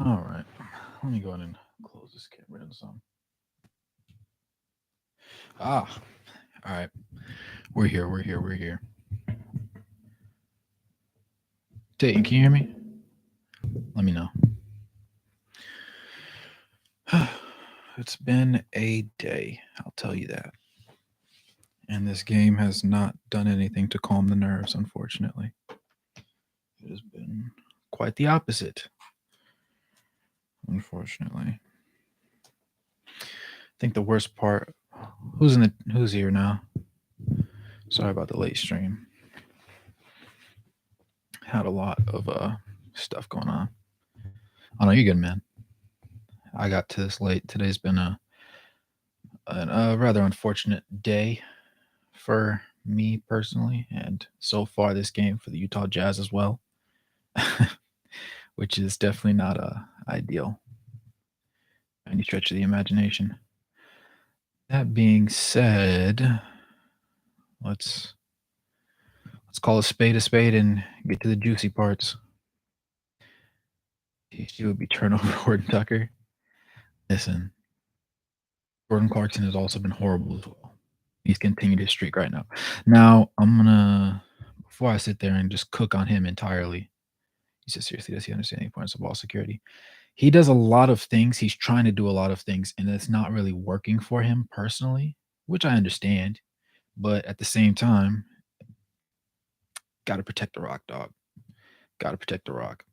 All right. Let me go ahead and close this camera and some. Ah, all right. We're here. We're here. We're here. Dayton, can you hear me? Let me know. It's been a day. I'll tell you that. And this game has not done anything to calm the nerves, unfortunately. It has been quite the opposite, unfortunately. I think the worst part. Who's here now? Sorry about the late stream. Had a lot of stuff going on. Oh no, you're good, man. I got to this late. Today's been a rather unfortunate day for me personally, and so far this game for the Utah Jazz as well, which is definitely not ideal by any stretch of the imagination. That being said, let's let's call a spade and get to the juicy parts. She would be turnover Horton Tucker. Listen, Jordan Clarkson has also been horrible as well. He's continued his streak right now. Now I'm gonna before I sit there and just cook on him entirely. He says, seriously, does he understand the importance of ball security? He does a lot of things. He's trying to do a lot of things, and it's not really working for him personally, which I understand. But at the same time, got to protect the rock, dog. Got to protect the rock.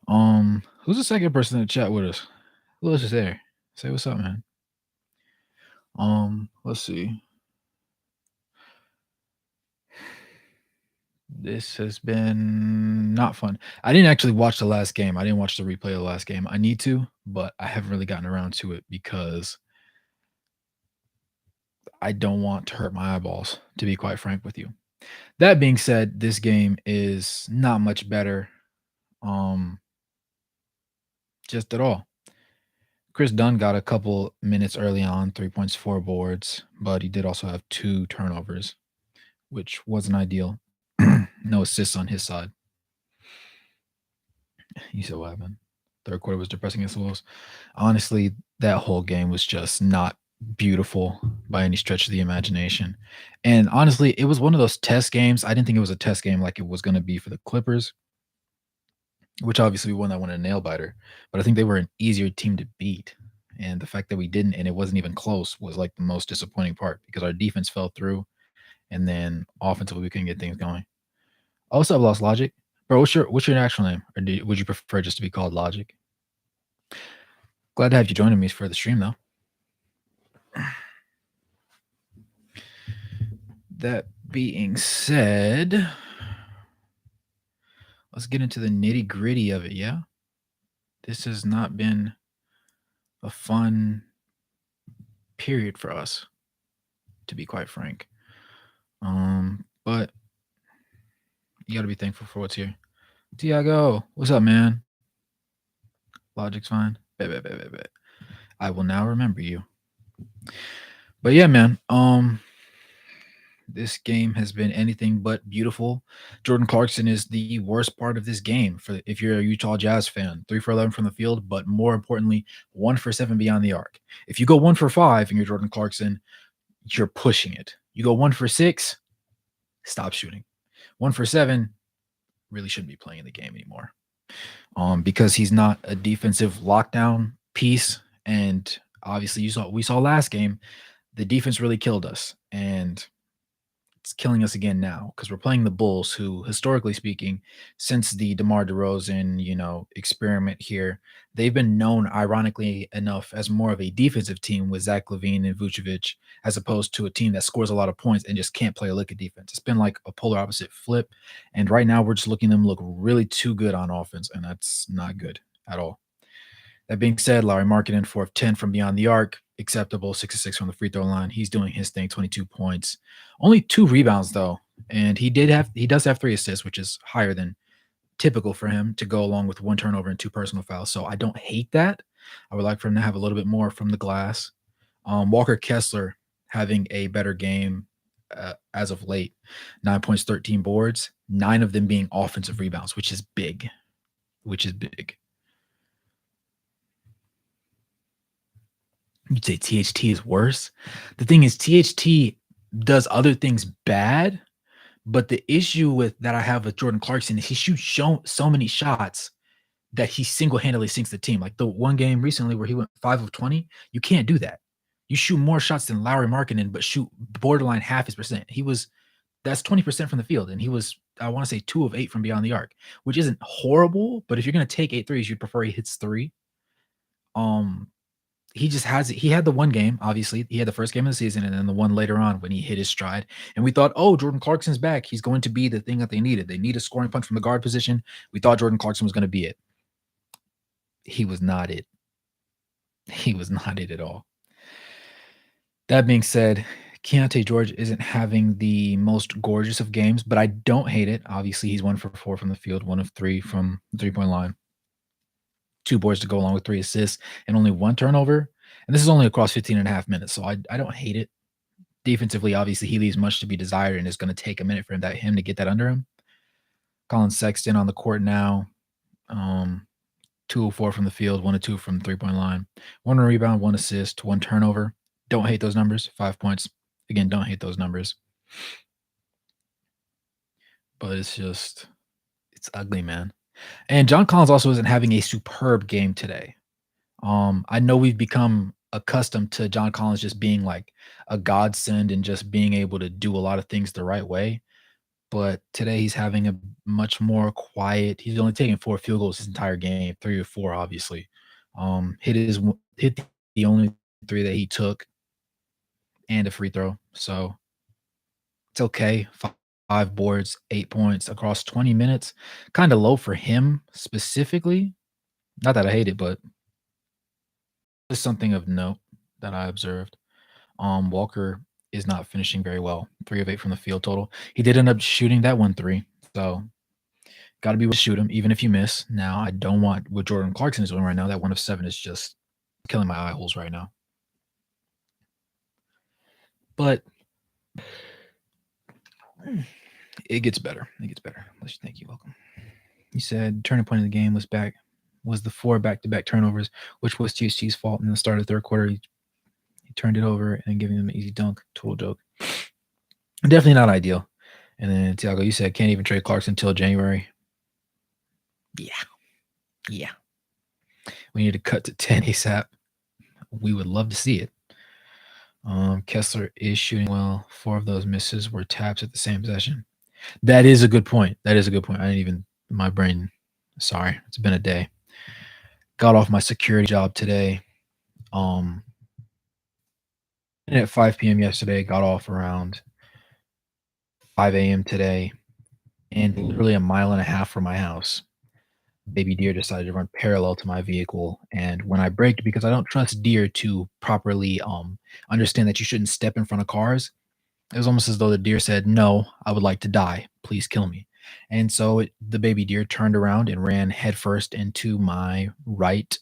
Who's the second person in the chat with us? Who else is there? Say what's up, man. Let's see. This has been not fun. I didn't actually watch the last game. I didn't watch the replay of the last game. I need to, but I haven't really gotten around to it because I don't want to hurt my eyeballs, to be quite frank with you. That being said, this game is not much better, um, just at all. Chris Dunn got a couple minutes early on, 3 points, 4 boards, but he did also have 2 turnovers, which wasn't ideal. No assists on his side. You said what happened? Third quarter was depressing against the Wolves. Honestly, that whole game was just not beautiful by any stretch of the imagination. And honestly, it was one of those test games. I didn't think it was a test game like it was going to be for the Clippers, which obviously we won that one in a nail biter. But I think they were an easier team to beat. And the fact that we didn't and it wasn't even close was like the most disappointing part because our defense fell through and then offensively we couldn't get things going. Also, I've lost Logic. Bro, what's your actual name? Or would you prefer just to be called Logic? Glad to have you joining me for the stream, though. That being said, let's get into the nitty gritty of it, yeah? This has not been a fun period for us, to be quite frank. But you got to be thankful for what's here. Tiago, what's up, man? Logic's fine. Bet. I will now remember you. But yeah, man. This game has been anything but beautiful. Jordan Clarkson is the worst part of this game for if you're a Utah Jazz fan. 3 for 11 from the field, but more importantly, 1 for 7 beyond the arc. If you go 1 for 5 and you're Jordan Clarkson, you're pushing it. You go 1 for 6, stop shooting. 1 for 7, really shouldn't be playing the game anymore. Because he's not a defensive lockdown piece, and obviously we saw last game, the defense really killed us, and it's killing us again now because we're playing the Bulls, who, historically speaking, since the DeMar DeRozan, experiment here, they've been known, ironically enough, as more of a defensive team with Zach LaVine and Vucevic, as opposed to a team that scores a lot of points and just can't play a lick of defense. It's been like a polar opposite flip, and right now we're just looking them look really too good on offense, and that's not good at all. That being said, Larry Markkinen, 4 of 10 from beyond the arc, acceptable, 6 of 6 from the free throw line. He's doing his thing, 22 points. Only 2 rebounds, though. And he does have 3 assists, which is higher than typical for him to go along with 1 turnover and 2 personal fouls. So I don't hate that. I would like for him to have a little bit more from the glass. Walker Kessler having a better game as of late. 9 points, 13 boards, 9 of them being offensive rebounds, which is big. You'd say THT is worse? The thing is THT does other things bad, but the issue with that I have with Jordan Clarkson is he shoots so many shots that he single-handedly sinks the team. Like the one game recently where he went 5 of 20, you can't do that. You shoot more shots than Lowry Markkinen, but shoot borderline half his percent. That's 20% from the field, and he was, I wanna say 2 of 8 from beyond the arc, which isn't horrible, but if you're gonna take 8 threes, you'd prefer he hits 3. Um, he had the one game, obviously. He had the first game of the season and then the one later on when he hit his stride. And we thought, oh, Jordan Clarkson's back. He's going to be the thing that they needed. They need a scoring punch from the guard position. We thought Jordan Clarkson was going to be it. He was not it. He was not it at all. That being said, Keontae George isn't having the most gorgeous of games, but I don't hate it. Obviously, he's 1 for 4 from the field, 1 of 3 from the three-point line, 2 boards to go along with 3 assists, and only 1 turnover. And this is only across 15 and a half minutes, so I don't hate it. Defensively, obviously, he leaves much to be desired, and it's going to take a minute for him to get that under him. Colin Sexton on the court now, 2 of 4 from the field, 1 of 2 from the three-point line, 1 rebound, 1 assist, 1 turnover. Don't hate those numbers. 5 points. Again, don't hate those numbers. But it's ugly, man. And John Collins also isn't having a superb game today. I know we've become accustomed to John Collins just being like a godsend and just being able to do a lot of things the right way. But today he's having a much more quiet. He's only taken 4 field goals his entire game, 3 or 4, obviously. Hit the only 3 that he took and a free throw. So it's okay. 5 boards, 8 points across 20 minutes. Kind of low for him specifically. Not that I hate it, but it's something of note that I observed. Walker is not finishing very well. 3 of 8 from the field total. He did end up shooting that 1 3. So gotta be able to shoot him, even if you miss. Now, I don't want what Jordan Clarkson is doing right now. That 1 of 7 is just killing my eye holes right now. But it gets better. It gets better. Thank you. Welcome. He said turning point of the game was the 4 back-to-back turnovers, which was THT's fault in the start of the third quarter. He turned it over and giving them an easy dunk. Total joke. Definitely not ideal. And then Tiago, you said can't even trade Clarkson until January. Yeah. We need to cut to 10 ASAP. We would love to see it. Kessler is shooting well. 4 of those misses were taps at the same possession. That is a good point. I didn't even, my brain, sorry, it's been a day. Got off my security job today. At 5 p.m. yesterday, got off around 5 a.m. today, and literally a mile and a half from my house, baby deer decided to run parallel to my vehicle. And when I braked, because I don't trust deer to properly understand that you shouldn't step in front of cars, it was almost as though the deer said, "No, I would like to die. Please kill me." And so the baby deer turned around and ran headfirst into my right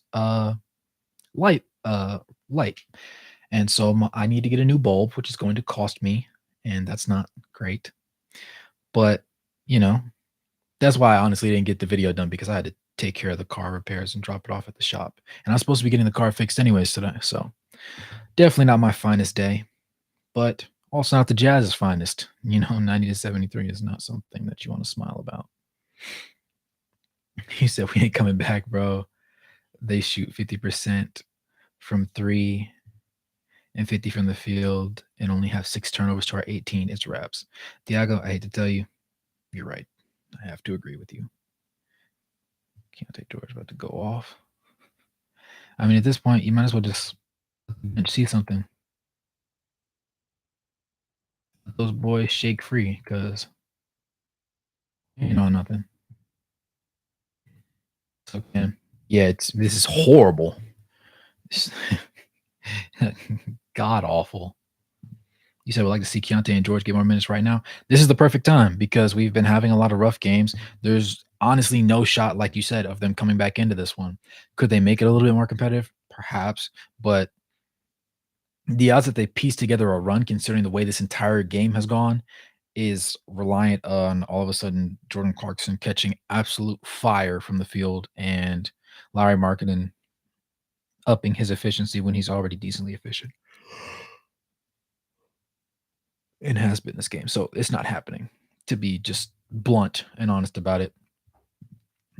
light. Light. And so I need to get a new bulb, which is going to cost me, and that's not great. But, that's why I honestly didn't get the video done, because I had to take care of the car repairs and drop it off at the shop. And I was supposed to be getting the car fixed anyways today. So definitely not my finest day, but also not the Jazz's finest. 90 to 73 is not something that you want to smile about. He said, "We ain't coming back, bro. They shoot 50% from 3 and 50 from the field and only have 6 turnovers to our 18. It's wraps." Thiago, I hate to tell you, you're right. I have to agree with you. Keontae George about to go off. I mean, at this point, you might as well just see something. Let those boys shake free, because nothing. So, yeah, this is horrible. God awful. You said we'd like to see Keontae and George get more minutes right now. This is the perfect time, because we've been having a lot of rough games. There's honestly no shot, like you said, of them coming back into this one. Could they make it a little bit more competitive? Perhaps. But the odds that they piece together a run, considering the way this entire game has gone, is reliant on all of a sudden Jordan Clarkson catching absolute fire from the field and Larry Markkinen upping his efficiency when he's already decently efficient and has been this game. So it's not happening, to be just blunt and honest about it.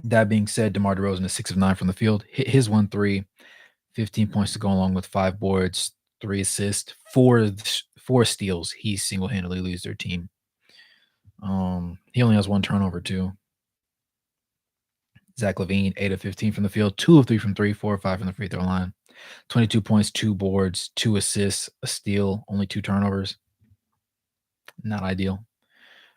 That being said, DeMar DeRozan is 6 of 9 from the field, hit his 1 3, 15 points to go along with 5 boards, 3 assists, 4 steals. He single-handedly leads their team. He only has 1 turnover too. Zach LaVine, 8 of 15 from the field, 2 of 3 from 3, 4 of 5 from the free throw line. 22 points, 2 boards, 2 assists, a steal, only 2 turnovers. Not ideal.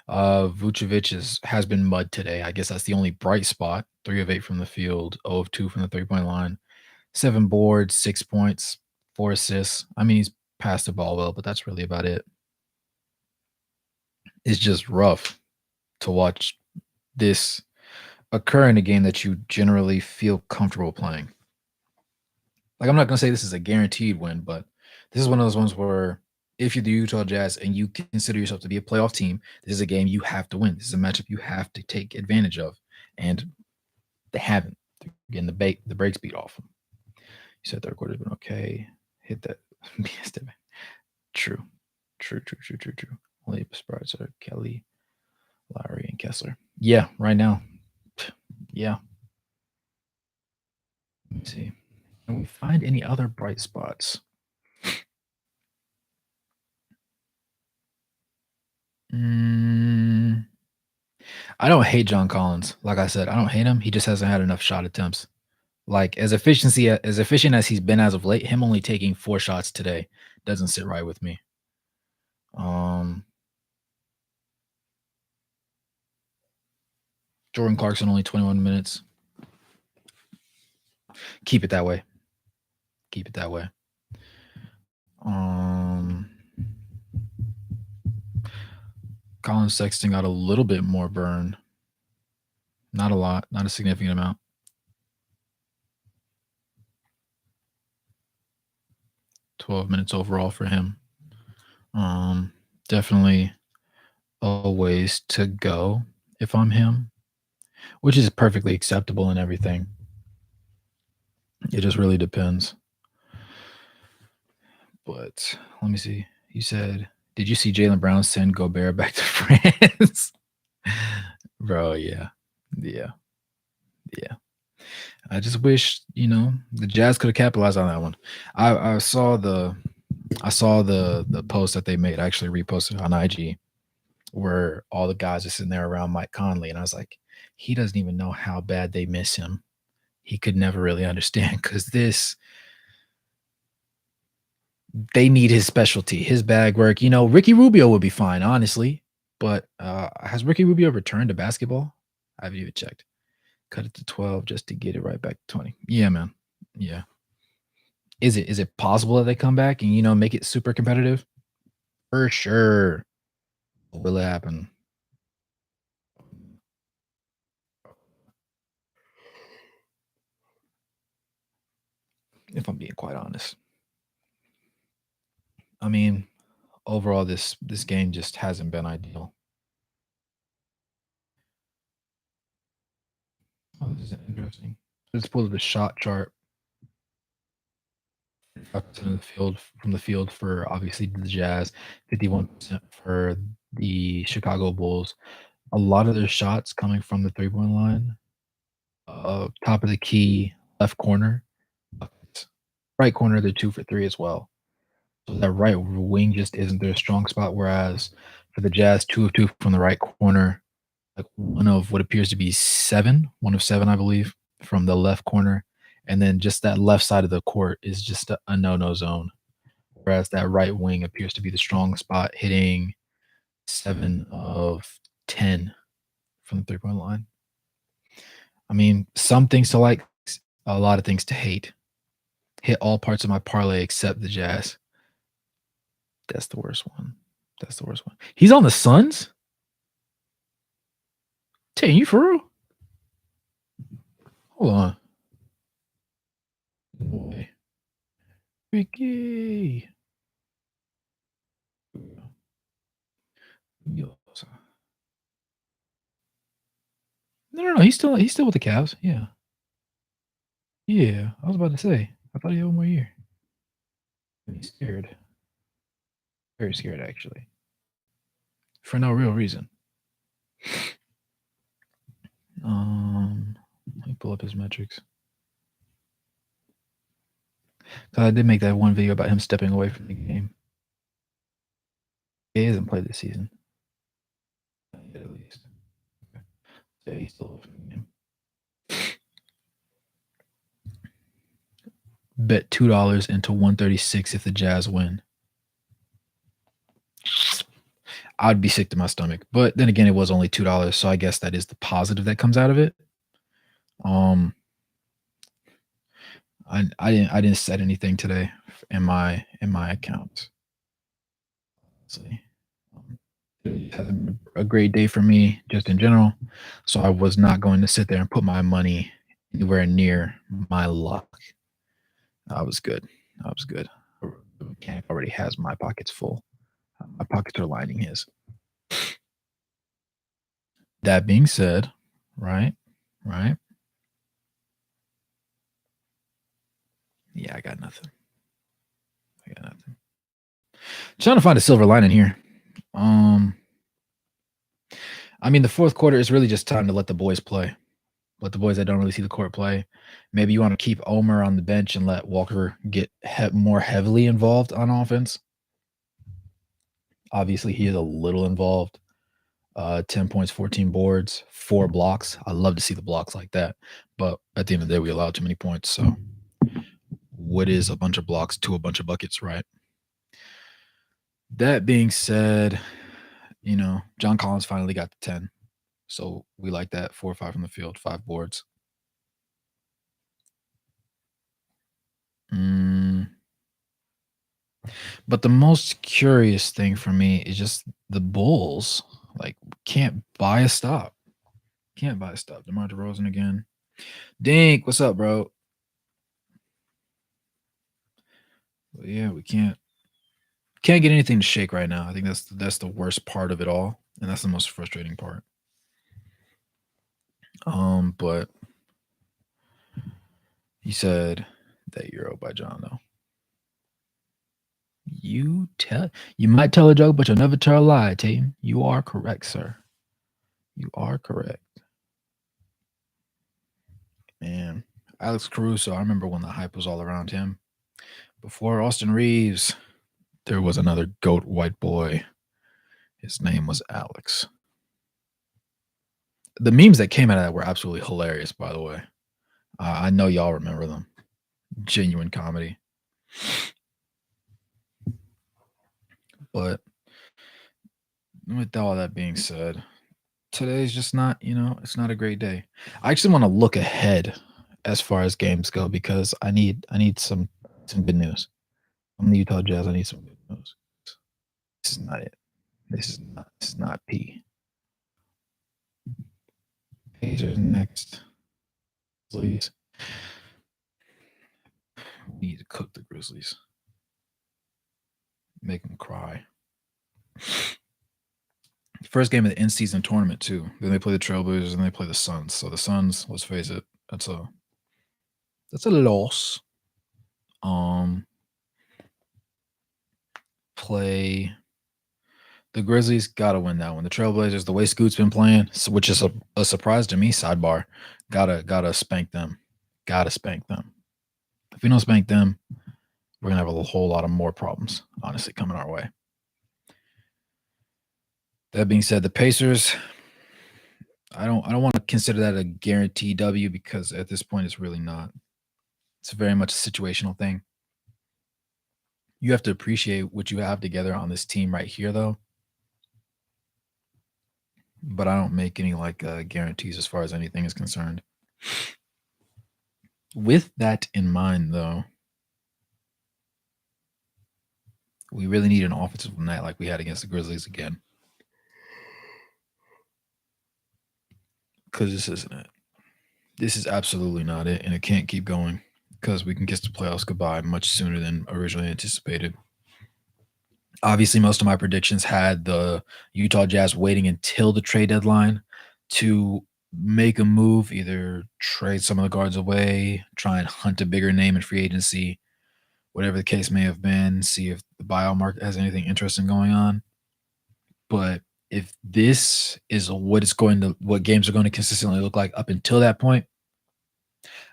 Vucevic has been mud today. I guess that's the only bright spot. 3 of 8 from the field, 0 of 2 from the three-point line. 7 boards, 6 points, 4 assists. I mean, he's passed the ball well, but that's really about it. It's just rough to watch this occur in a game that you generally feel comfortable playing. Like, I'm not going to say this is a guaranteed win, but this is one of those ones where if you're the Utah Jazz and you consider yourself to be a playoff team, this is a game you have to win. This is a matchup you have to take advantage of. And they haven't. They're getting the brakes beat off them. You said third quarter's been okay. Hit that. True. Only surprise are Kelly, Lowry, and Kessler. Yeah, right now. Yeah. Let me see. Can we find any other bright spots? I don't hate John Collins. Like I said, I don't hate him. He just hasn't had enough shot attempts. Like as efficient as he's been as of late, him only taking 4 shots today doesn't sit right with me. Jordan Clarkson only 21 minutes. Keep it that way. Colin Sexton got a little bit more burn. Not a lot, not a significant amount. 12 minutes overall for him. Definitely a ways to go if I'm him, which is perfectly acceptable and everything. It just really depends. But let me see. You said, did you see Jaylen Brown send Gobert back to France? Bro, yeah. I just wish, the Jazz could have capitalized on that one. I saw the post that they made. I actually reposted on IG where all the guys are sitting there around Mike Conley, and I was like, he doesn't even know how bad they miss him. He could never really understand because they need his specialty, his bag work. Ricky Rubio would be fine, honestly. But has Ricky Rubio returned to basketball? I haven't even checked. Cut it to 12 just to get it right back to 20. Yeah, man. Yeah. Is it possible that they come back and make it super competitive? For sure. Will it happen? If I'm being quite honest. I mean, overall this game just hasn't been ideal. Oh, this is interesting. Let's pull up the shot chart. From the field for obviously the Jazz, 51% for the Chicago Bulls. A lot of their shots coming from the 3-point line. Top of the key, left corner. Right corner, they're 2 for 3 as well. So that right wing just isn't their strong spot. Whereas for the Jazz, 2 of 2 from the right corner, like one of what appears to be 1 of 7, I believe, from the left corner. And then just that left side of the court is just a no-no zone. Whereas that right wing appears to be the strong spot, hitting 7 of 10 from the 3-point line. I mean, some things to like, a lot of things to hate. Hit all parts of my parlay except the Jazz. That's the worst one. He's on the Suns? Dang, you for real? Hold on. Boy. Ricky. No. He's still with the Cavs. Yeah. I was about to say. I thought he had one more year. He's scared. Very scared, actually. For no real reason. Let me pull up his metrics. So I did make that one video about him stepping away from the game. He hasn't played this season. Not yet, at least. Okay. Yeah, he's still away from the game. Bet $2 into 136 if the Jazz win. I'd be sick to my stomach. But then again, it was only $2, so I guess that is the positive that comes out of it. I didn't set anything today in my account. See, it hasn't been a great day for me just in general, so I was not going to sit there and put my money anywhere near my luck. I was good. I was good. The mechanic already has my pockets full. My pockets are lining his. That being said, right? Yeah, I got nothing. Trying to find a silver lining here. I mean, the fourth quarter is really just time to let the boys play. Let the boys that don't really see the court play. Maybe you want to keep Omer on the bench and let Walker get more heavily involved on offense. Obviously, he is a little involved. 10 points, 14 boards, 4 blocks. I love to see the blocks like that. But at the end of the day, we allowed too many points. So what is a bunch of blocks to a bunch of buckets, right? That being said, John Collins finally got the 10. So we like that. 4 or 5 from the field, 5 boards. But the most curious thing for me is just the Bulls, can't buy a stop. DeMar DeRozan again. Dink, what's up, bro? But yeah, we can't get anything to shake right now. I think that's the worst part of it all, and that's the most frustrating part. But he said that Euro by John though. You might tell a joke, but you'll never tell a lie, Tatum. You are correct, sir. You are correct. Man, Alex Caruso, I remember when the hype was all around him. Before Austin Reeves, there was another GOAT white boy. His name was Alex. The memes that came out of that were absolutely hilarious, by the way. I know y'all remember them. Genuine comedy. But with all that being said, today's just not, it's not a great day. I actually want to look ahead as far as games go because I need some good news. I'm the Utah Jazz. I need some good news. This is not it. This is not P. Pacers next. Please. We need to cook the Grizzlies. Make them cry. First game of the in-season tournament too. Then they play the Trailblazers and they play the Suns. So the Suns, let's face it, that's a loss. Play the Grizzlies, gotta win that one. The Trailblazers, the way Scoot's been playing, which is a surprise to me. Sidebar, gotta spank them. Gotta spank them. If we don't spank them, we're gonna have a whole lot of more problems, honestly, coming our way. That being said, the Pacers, I don't want to consider that a guaranteed W because at this point it's really not. It's very much a situational thing. You have to appreciate what you have together on this team right here, though. But I don't make any guarantees as far as anything is concerned. With that in mind, though, we really need an offensive night like we had against the Grizzlies again. Because this isn't it. This is absolutely not it, and it can't keep going because we can kiss the playoffs goodbye much sooner than originally anticipated. Obviously, most of my predictions had the Utah Jazz waiting until the trade deadline to make a move, either trade some of the guards away, try and hunt a bigger name in free agency, whatever the case may have been, see if the buyout market has anything interesting going on. But if this is what games are going to consistently look like up until that point,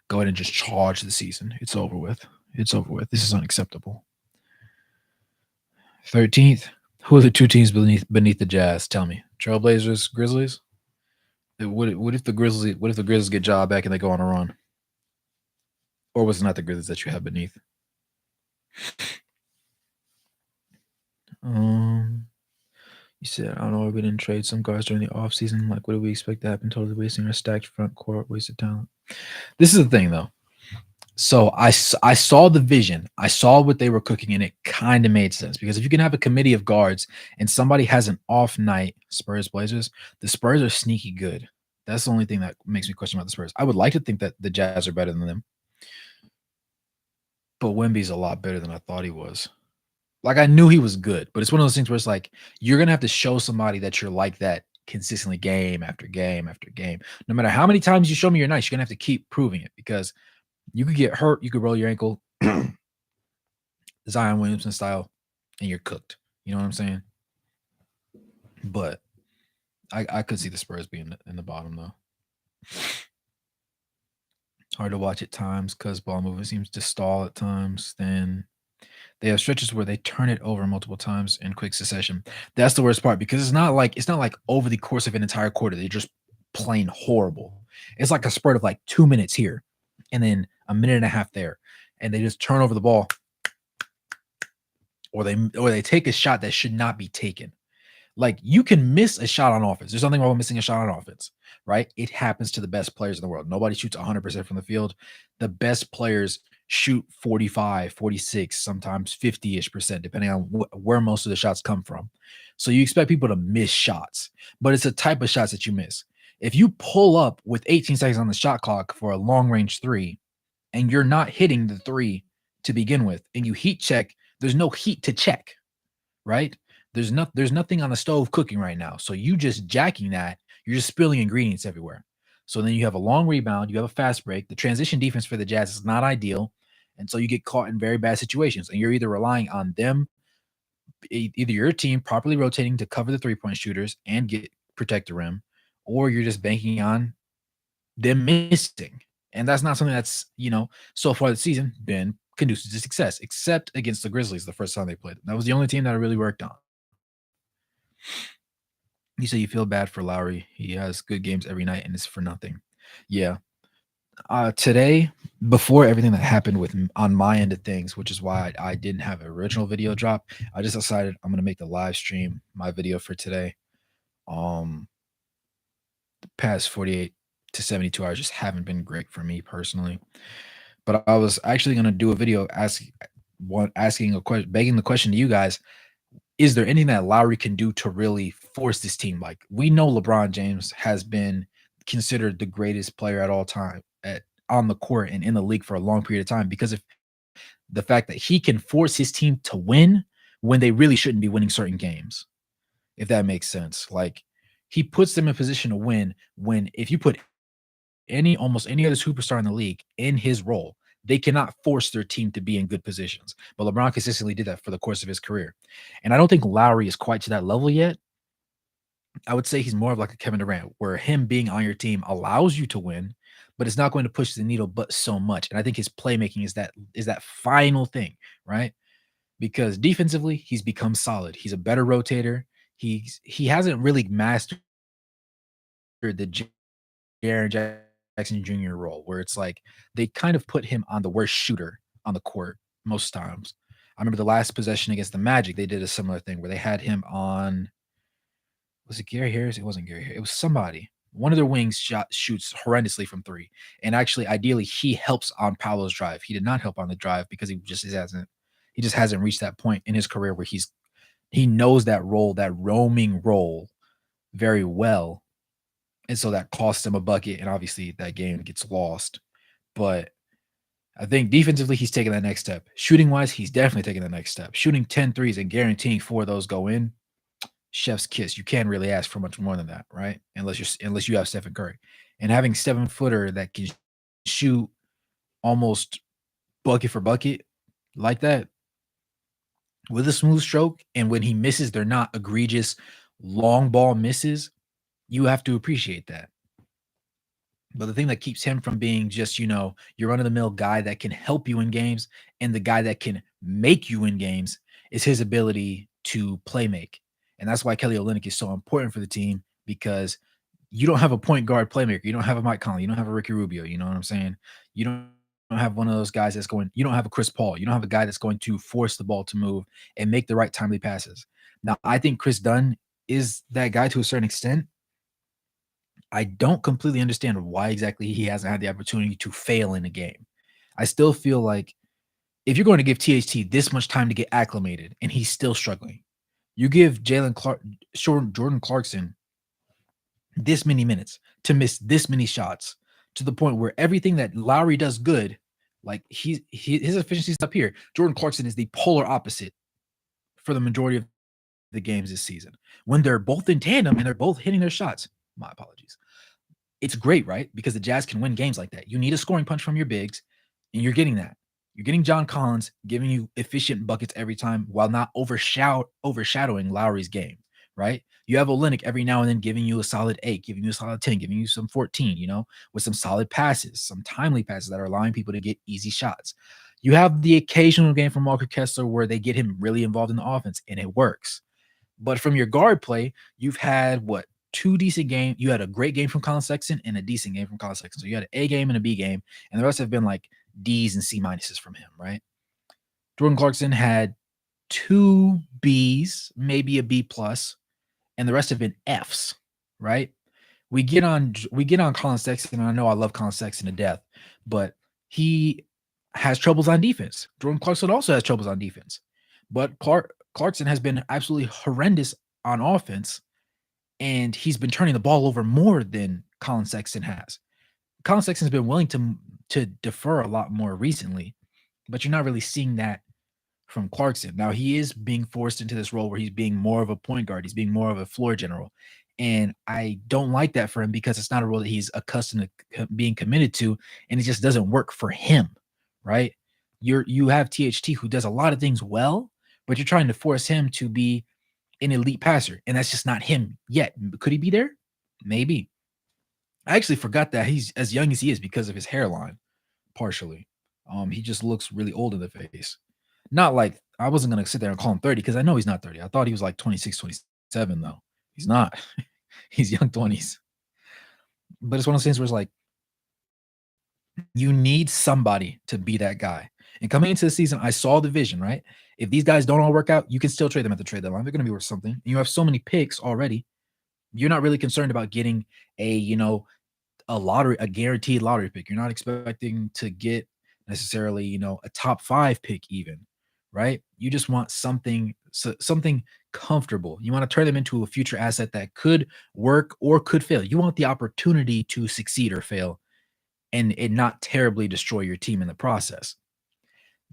go ahead and just charge the season. It's over with. It's over with. This is unacceptable. 13th. Who are the two teams beneath the Jazz? Tell me. Trailblazers, Grizzlies? What if the Grizzlies get Ja back and they go on a run? Or was it not the Grizzlies that you have beneath? Um you said, I don't know, we didn't trade some guards during the offseason. Like, what do we expect to happen? Totally wasting our stacked front court, wasted talent. This is the thing, though. So I saw the vision. I saw what they were cooking, and it kind of made sense because if you can have a committee of guards and somebody has an off night, Spurs Blazers, the Spurs are sneaky good. That's the only thing that makes me question about the Spurs. I would like to think that the Jazz are better than them, but Wemby's a lot better than I thought he was. Like, I knew he was good, but it's one of those things where it's like you're gonna have to show somebody that you're like that consistently game after game after game. No matter how many times you show me you're nice, you're gonna have to keep proving it because you could get hurt, you could roll your ankle, Zion Williamson style, and you're cooked. You know what I'm saying? But I could see the Spurs being in the bottom though. Hard to watch at times because ball movement seems to stall at times. Then they have stretches where they turn it over multiple times in quick succession. That's the worst part because it's not like over the course of an entire quarter they're just plain horrible. It's like a spurt of like 2 minutes here, and then a minute and a half there, and they just turn over the ball, or they take a shot that should not be taken. Like, you can miss a shot on offense. There's nothing wrong with missing a shot on offense, right? It happens to the best players in the world. Nobody shoots 100% from the field. The best players shoot 45, 46, sometimes 50-ish percent, depending on where most of the shots come from. So you expect people to miss shots, but it's a type of shots that you miss. If you pull up with 18 seconds on the shot clock for a long range three and you're not hitting the three to begin with, and you heat check, there's no heat to check, right? There's nothing on the stove cooking right now. So you just jacking that, you're just spilling ingredients everywhere. So then you have a long rebound, you have a fast break. The transition defense for the Jazz is not ideal. And so you get caught in very bad situations. And you're either relying on them, either your team properly rotating to cover the three-point shooters and get protect the rim, or you're just banking on them missing. And that's not something that's, so far this season been conducive to success, except against the Grizzlies the first time they played. That was the only team that I really worked on. You say you feel bad for Lowry. He has good games every night and it's for nothing. Yeah. Today, before everything that happened on my end of things, which is why I didn't have an original video drop, I just decided I'm gonna make the live stream my video for today. The past 48 to 72 hours just haven't been great for me personally. But I was actually gonna do a video asking a question, begging the question to you guys: is there anything that Lowry can do to really force this team? Like, we know LeBron James has been considered the greatest player at all time on the court and in the league for a long period of time because of the fact that he can force his team to win when they really shouldn't be winning certain games, if that makes sense. Like, he puts them in position to win when if you put almost any other superstar in the league in his role, they cannot force their team to be in good positions. But LeBron consistently did that for the course of his career. And I don't think Lowry is quite to that level yet. I would say he's more of like a Kevin Durant, where him being on your team allows you to win, but it's not going to push the needle but so much. And I think his playmaking is that final thing, right? Because defensively, he's become solid. He's a better rotator. He hasn't really mastered the Jaren Jackson Jr. role, where it's like they kind of put him on the worst shooter on the court most times. I remember the last possession against the Magic, they did a similar thing where they had him on. Was it Gary Harris? It wasn't Gary Harris. It was somebody. One of their wings shoots horrendously from three, and actually, ideally, he helps on Paolo's drive. He did not help on the drive because he just hasn't reached that point in his career where he knows that role, that roaming role, very well, and so that costs him a bucket, and obviously that game gets lost. But I think defensively, he's taking that next step. Shooting wise, he's definitely taking the next step. Shooting 10 threes and guaranteeing four of those go in, chef's kiss. You can't really ask for much more than that, right? Unless you have Stephen Curry. And having 7-footer that can shoot almost bucket for bucket like that with a smooth stroke, and when he misses, they're not egregious long ball misses, you have to appreciate that. But the thing that keeps him from being just, your run of the mill guy that can help you in games and the guy that can make you in games is his ability to play make. And that's why Kelly Olynyk is so important for the team because you don't have a point guard playmaker. You don't have a Mike Conley. You don't have a Ricky Rubio. You know what I'm saying? You don't have one of those guys that's going, you don't have a Chris Paul. You don't have a guy that's going to force the ball to move and make the right timely passes. Now, I think Chris Dunn is that guy to a certain extent. I don't completely understand why exactly he hasn't had the opportunity to fail in a game. I still feel like if you're going to give THT this much time to get acclimated and he's still struggling, you give Jordan Clarkson this many minutes to miss this many shots to the point where everything that Lowry does good, like his efficiency is up here. Jordan Clarkson is the polar opposite for the majority of the games this season. When they're both in tandem and they're both hitting their shots, my apologies, it's great, right? Because the Jazz can win games like that. You need a scoring punch from your bigs, and you're getting that. You're getting John Collins giving you efficient buckets every time while not overshadowing Lowry's game, right? You have Olynyk every now and then giving you a solid 8, giving you a solid 10, giving you some 14, with some solid passes, some timely passes that are allowing people to get easy shots. You have the occasional game from Walker Kessler where they get him really involved in the offense, and it works. But from your guard play, you've had what? Two decent games. You had a great game from Colin Sexton and a decent game from Colin Sexton. So you had an A game and a B game, and the rest have been like D's and C minuses from him, right? Jordan Clarkson had two B's, maybe a B plus, and the rest have been F's, right? We get on Colin Sexton, and I know I love Colin Sexton to death, but he has troubles on defense. Jordan Clarkson also has troubles on defense. But Clarkson has been absolutely horrendous on offense, and he's been turning the ball over more than Colin Sexton has. Colin Sexton's been willing to defer a lot more recently, but you're not really seeing that from Clarkson. Now he is being forced into this role where he's being more of a point guard. He's being more of a floor general. And I don't like that for him because it's not a role that he's accustomed to being committed to, and it just doesn't work for him, right? You have THT who does a lot of things well, but you're trying to force him to be an elite passer, and that's just not him yet. Could he be there? Maybe. I actually forgot that he's as young as he is because of his hairline, partially. He just looks really old in the face. Not like I wasn't gonna sit there and call him 30 because I know he's not 30. I thought he was like 26, 27 though. He's not. He's young 20s. But it's one of those things where it's like you need somebody to be that guy. And coming into the season, I saw the vision, right? If these guys don't all work out, you can still trade them at the trade deadline. They're going to be worth something. And you have so many picks already. You're not really concerned about getting a guaranteed lottery pick. You're not expecting to get necessarily, a top 5 pick even, right? You just want something comfortable. You want to turn them into a future asset that could work or could fail. You want the opportunity to succeed or fail and it not terribly destroy your team in the process.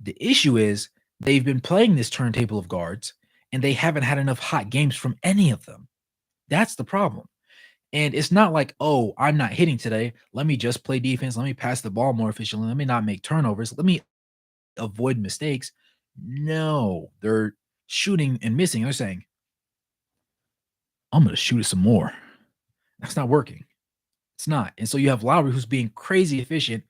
The issue is they've been playing this turntable of guards and they haven't had enough hot games from any of them. That's the problem. And it's not like, oh, I'm not hitting today. Let me just play defense. Let me pass the ball more efficiently. Let me not make turnovers. Let me avoid mistakes. No, they're shooting and missing. They're saying, I'm going to shoot it some more. That's not working. It's not. And so you have Lowry who's being crazy efficient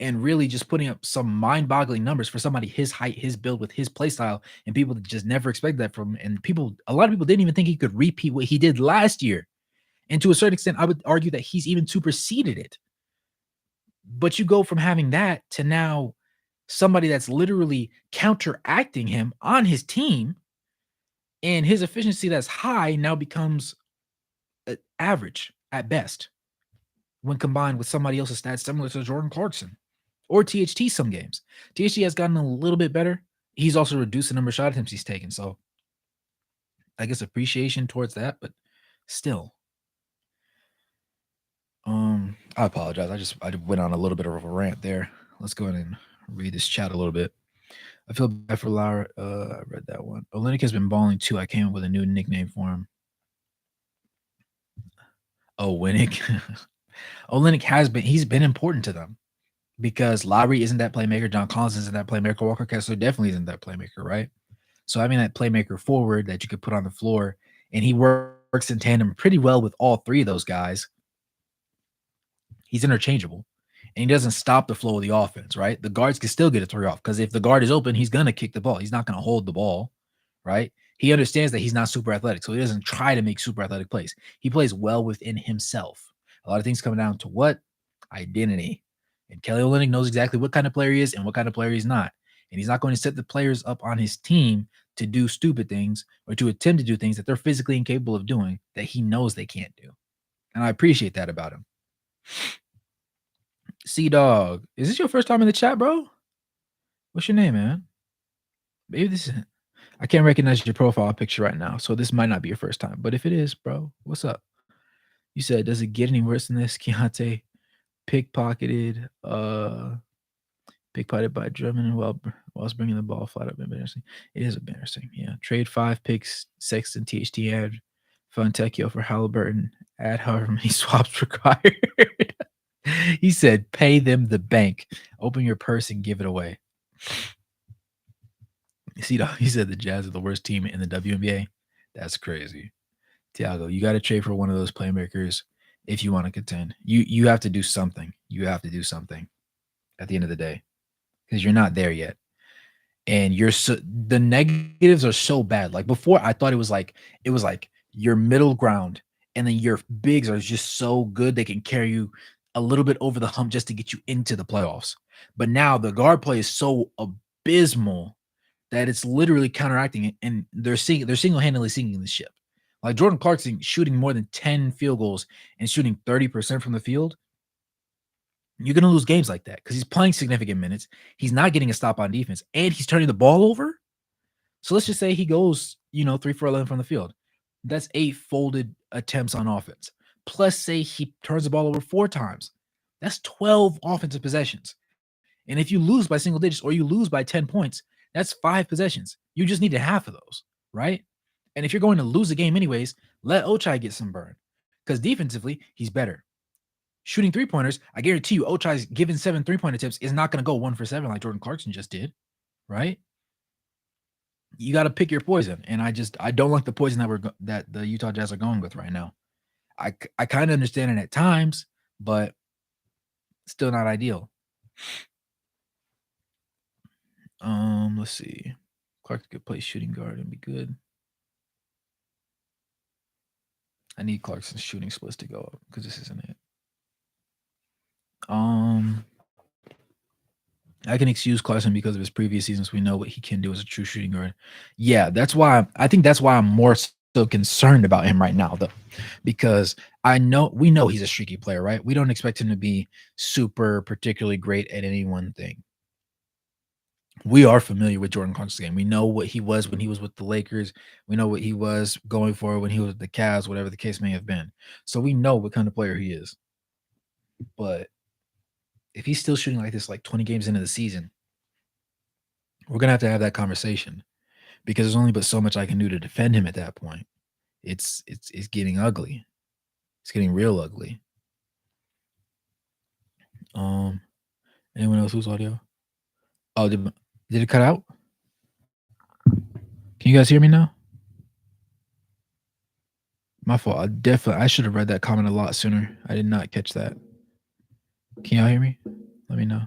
and really just putting up some mind-boggling numbers for somebody his height, his build with his play style, and people that just never expected that from him. And a lot of people didn't even think he could repeat what he did last year. And to a certain extent, I would argue that he's even superseded it. But you go from having that to now somebody that's literally counteracting him on his team, and his efficiency that's high now becomes average at best when combined with somebody else's stats similar to Jordan Clarkson or THT some games. THT has gotten a little bit better. He's also reduced the number of shot attempts he's taken. So I guess appreciation towards that, but still. I apologize. I went on a little bit of a rant there. Let's go ahead and read this chat a little bit. I feel bad for Laura. I read that one. Olynyk has been balling too. I came up with a new nickname for him. Oh, Winnick. Olenek has been he's been important to them because Lowry isn't that playmaker, John Collins isn't that playmaker, Walker Kessler definitely isn't that playmaker, right? So having that playmaker forward that you could put on the floor, and he works in tandem pretty well with all three of those guys. He's interchangeable, and he doesn't stop the flow of the offense, right? The guards can still get a three off because if the guard is open, he's gonna kick the ball. He's not gonna hold the ball, right? He understands that he's not super athletic, so he doesn't try to make super athletic plays. He plays well within himself. A lot of things come down to what? Identity. And Kelly Olynyk knows exactly what kind of player he is and what kind of player he's not. And he's not going to set the players up on his team to do stupid things or to attempt to do things that they're physically incapable of doing that he knows they can't do. And I appreciate that about him. C Dog, is this your first time in the chat, bro? What's your name, man? Maybe this is. I can't recognize your profile picture right now, so this might not be your first time. But if it is, bro, what's up? You said, does it get any worse than this? Keontae pickpocketed, pickpocketed by Drummond whilst bringing the ball flat up. Embarrassing. It is embarrassing. Yeah. Trade 5 picks, Sexton, THT, add Fontecchio for Halliburton. Add however many swaps required. He said, pay them the bank. Open your purse and give it away. See, he said the Jazz are the worst team in the WNBA. That's crazy. Tiago, you got to trade for one of those playmakers if you want to contend. You have to do something. You have to do something at the end of the day because you're not there yet. And the negatives are so bad. Like before, I thought it was like your middle ground, and then your bigs are just so good they can carry you a little bit over the hump just to get you into the playoffs. But now the guard play is so abysmal that it's literally counteracting it, and they're single-handedly sinking the ship. Like Jordan Clarkson shooting more than 10 field goals and shooting 30% from the field. You're going to lose games like that because he's playing significant minutes. He's not getting a stop on defense, and he's turning the ball over. So let's just say he goes, 3 for 11 from the field. That's 8 folded attempts on offense. Plus, say he turns the ball over 4 times. That's 12 offensive possessions. And if you lose by single digits or you lose by 10 points, that's 5 possessions. You just need a half of those, right? And if you're going to lose a game anyways, let Ochai get some burn because defensively, he's better. Shooting 3-pointers, I guarantee you Ochai's given 7 3-point attempts is not going to go 1 for 7 like Jordan Clarkson just did, right? You got to pick your poison, and I don't like the poison that the Utah Jazz are going with right now. I kind of understand it at times, but still not ideal. Let's see. Clark could play shooting guard and be good. I need Clarkson's shooting splits to go up because this isn't it. I can excuse Clarkson because of his previous seasons. We know what he can do as a true shooting guard. Yeah, that's why I think that's why I'm more so concerned about him right now, though, because we know he's a streaky player, right? We don't expect him to be super particularly great at any one thing. We are familiar with Jordan Clarkson's game. We know what he was when he was with the Lakers. We know what he was going for when he was with the Cavs, whatever the case may have been. So we know what kind of player he is. But if he's still shooting like this, like 20 games into the season, we're gonna have that conversation because there's only but so much I can do to defend him at that point. It's getting ugly. It's getting real ugly. Anyone else who's audio? Oh, did it cut out? Can you guys hear me now? My fault. I should have read that comment a lot sooner. I did not catch that. Can y'all hear me? Let me know.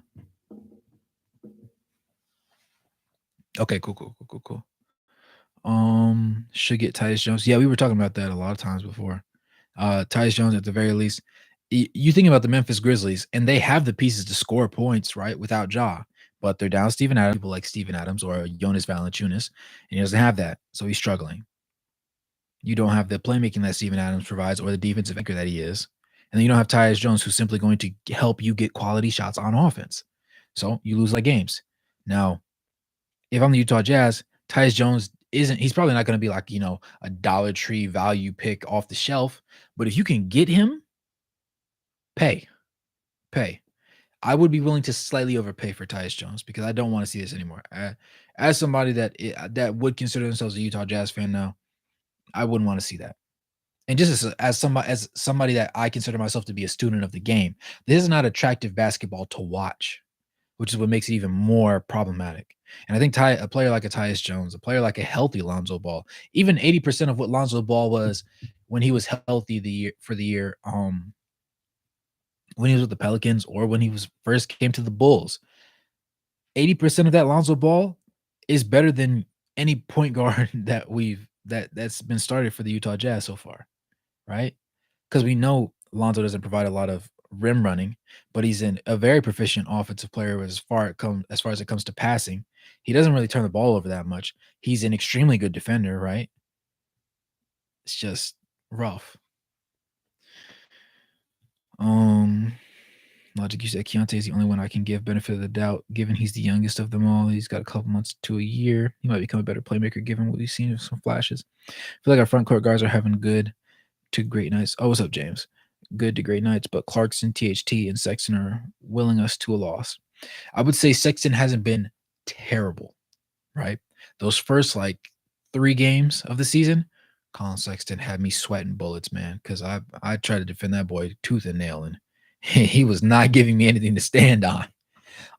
Okay, cool. Should get Tyus Jones. Yeah, we were talking about that a lot of times before. Tyus Jones at the very least. You think about the Memphis Grizzlies, and they have the pieces to score points, right, without Ja. But they're down Steven Adams, people like Steven Adams or Jonas Valanciunas, and he doesn't have that, so he's struggling. You don't have the playmaking that Steven Adams provides or the defensive anchor that he is. And then you don't have Tyus Jones, who's simply going to help you get quality shots on offense. So you lose like games. Now, if I'm the Utah Jazz, Tyus Jones he's probably not going to be like, a Dollar Tree value pick off the shelf. But if you can get him, pay. I would be willing to slightly overpay for Tyus Jones because I don't want to see this anymore. As somebody that would consider themselves a Utah Jazz fan now, I wouldn't want to see that. And just as somebody that I consider myself to be a student of the game, this is not attractive basketball to watch, which is what makes it even more problematic. And I think a player like a Tyus Jones, a player like a healthy Lonzo Ball, even 80% of what Lonzo Ball was when he was healthy the year, when he was with the Pelicans or when he was first came to the Bulls, 80% of that Lonzo Ball is better than any point guard that's been started for the Utah Jazz so far, right? Because we know Lonzo doesn't provide a lot of rim running, but he's a very proficient offensive player as far as it comes to passing. He doesn't really turn the ball over that much. He's an extremely good defender, right? It's just rough. Um, Logic, you said Keontae is the only one I can give benefit of the doubt, given he's the youngest of them all. He's got a couple months to a year. He might become a better playmaker given what we've seen of some flashes. I feel like our front court guards are having good to great nights. Oh, what's up, James? Good to great nights, but Clarkson, THT, and Sexton are willing us to a loss. I would say Sexton hasn't been terrible, right? Those first like 3 games of the season, Colin Sexton had me sweating bullets, man, because I tried to defend that boy tooth and nail, and he was not giving me anything to stand on.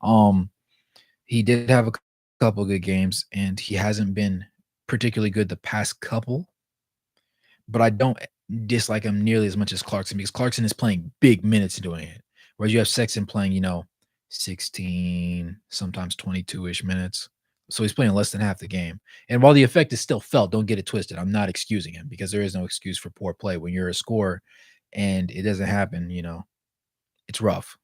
Um, he did have a couple good games, and he hasn't been particularly good the past couple, but I don't dislike him nearly as much as Clarkson because Clarkson is playing big minutes and doing it. Whereas you have Sexton playing, 16, sometimes 22-ish minutes. So he's playing less than half the game. And while the effect is still felt, don't get it twisted. I'm not excusing him because there is no excuse for poor play. When you're a scorer and it doesn't happen, it's rough.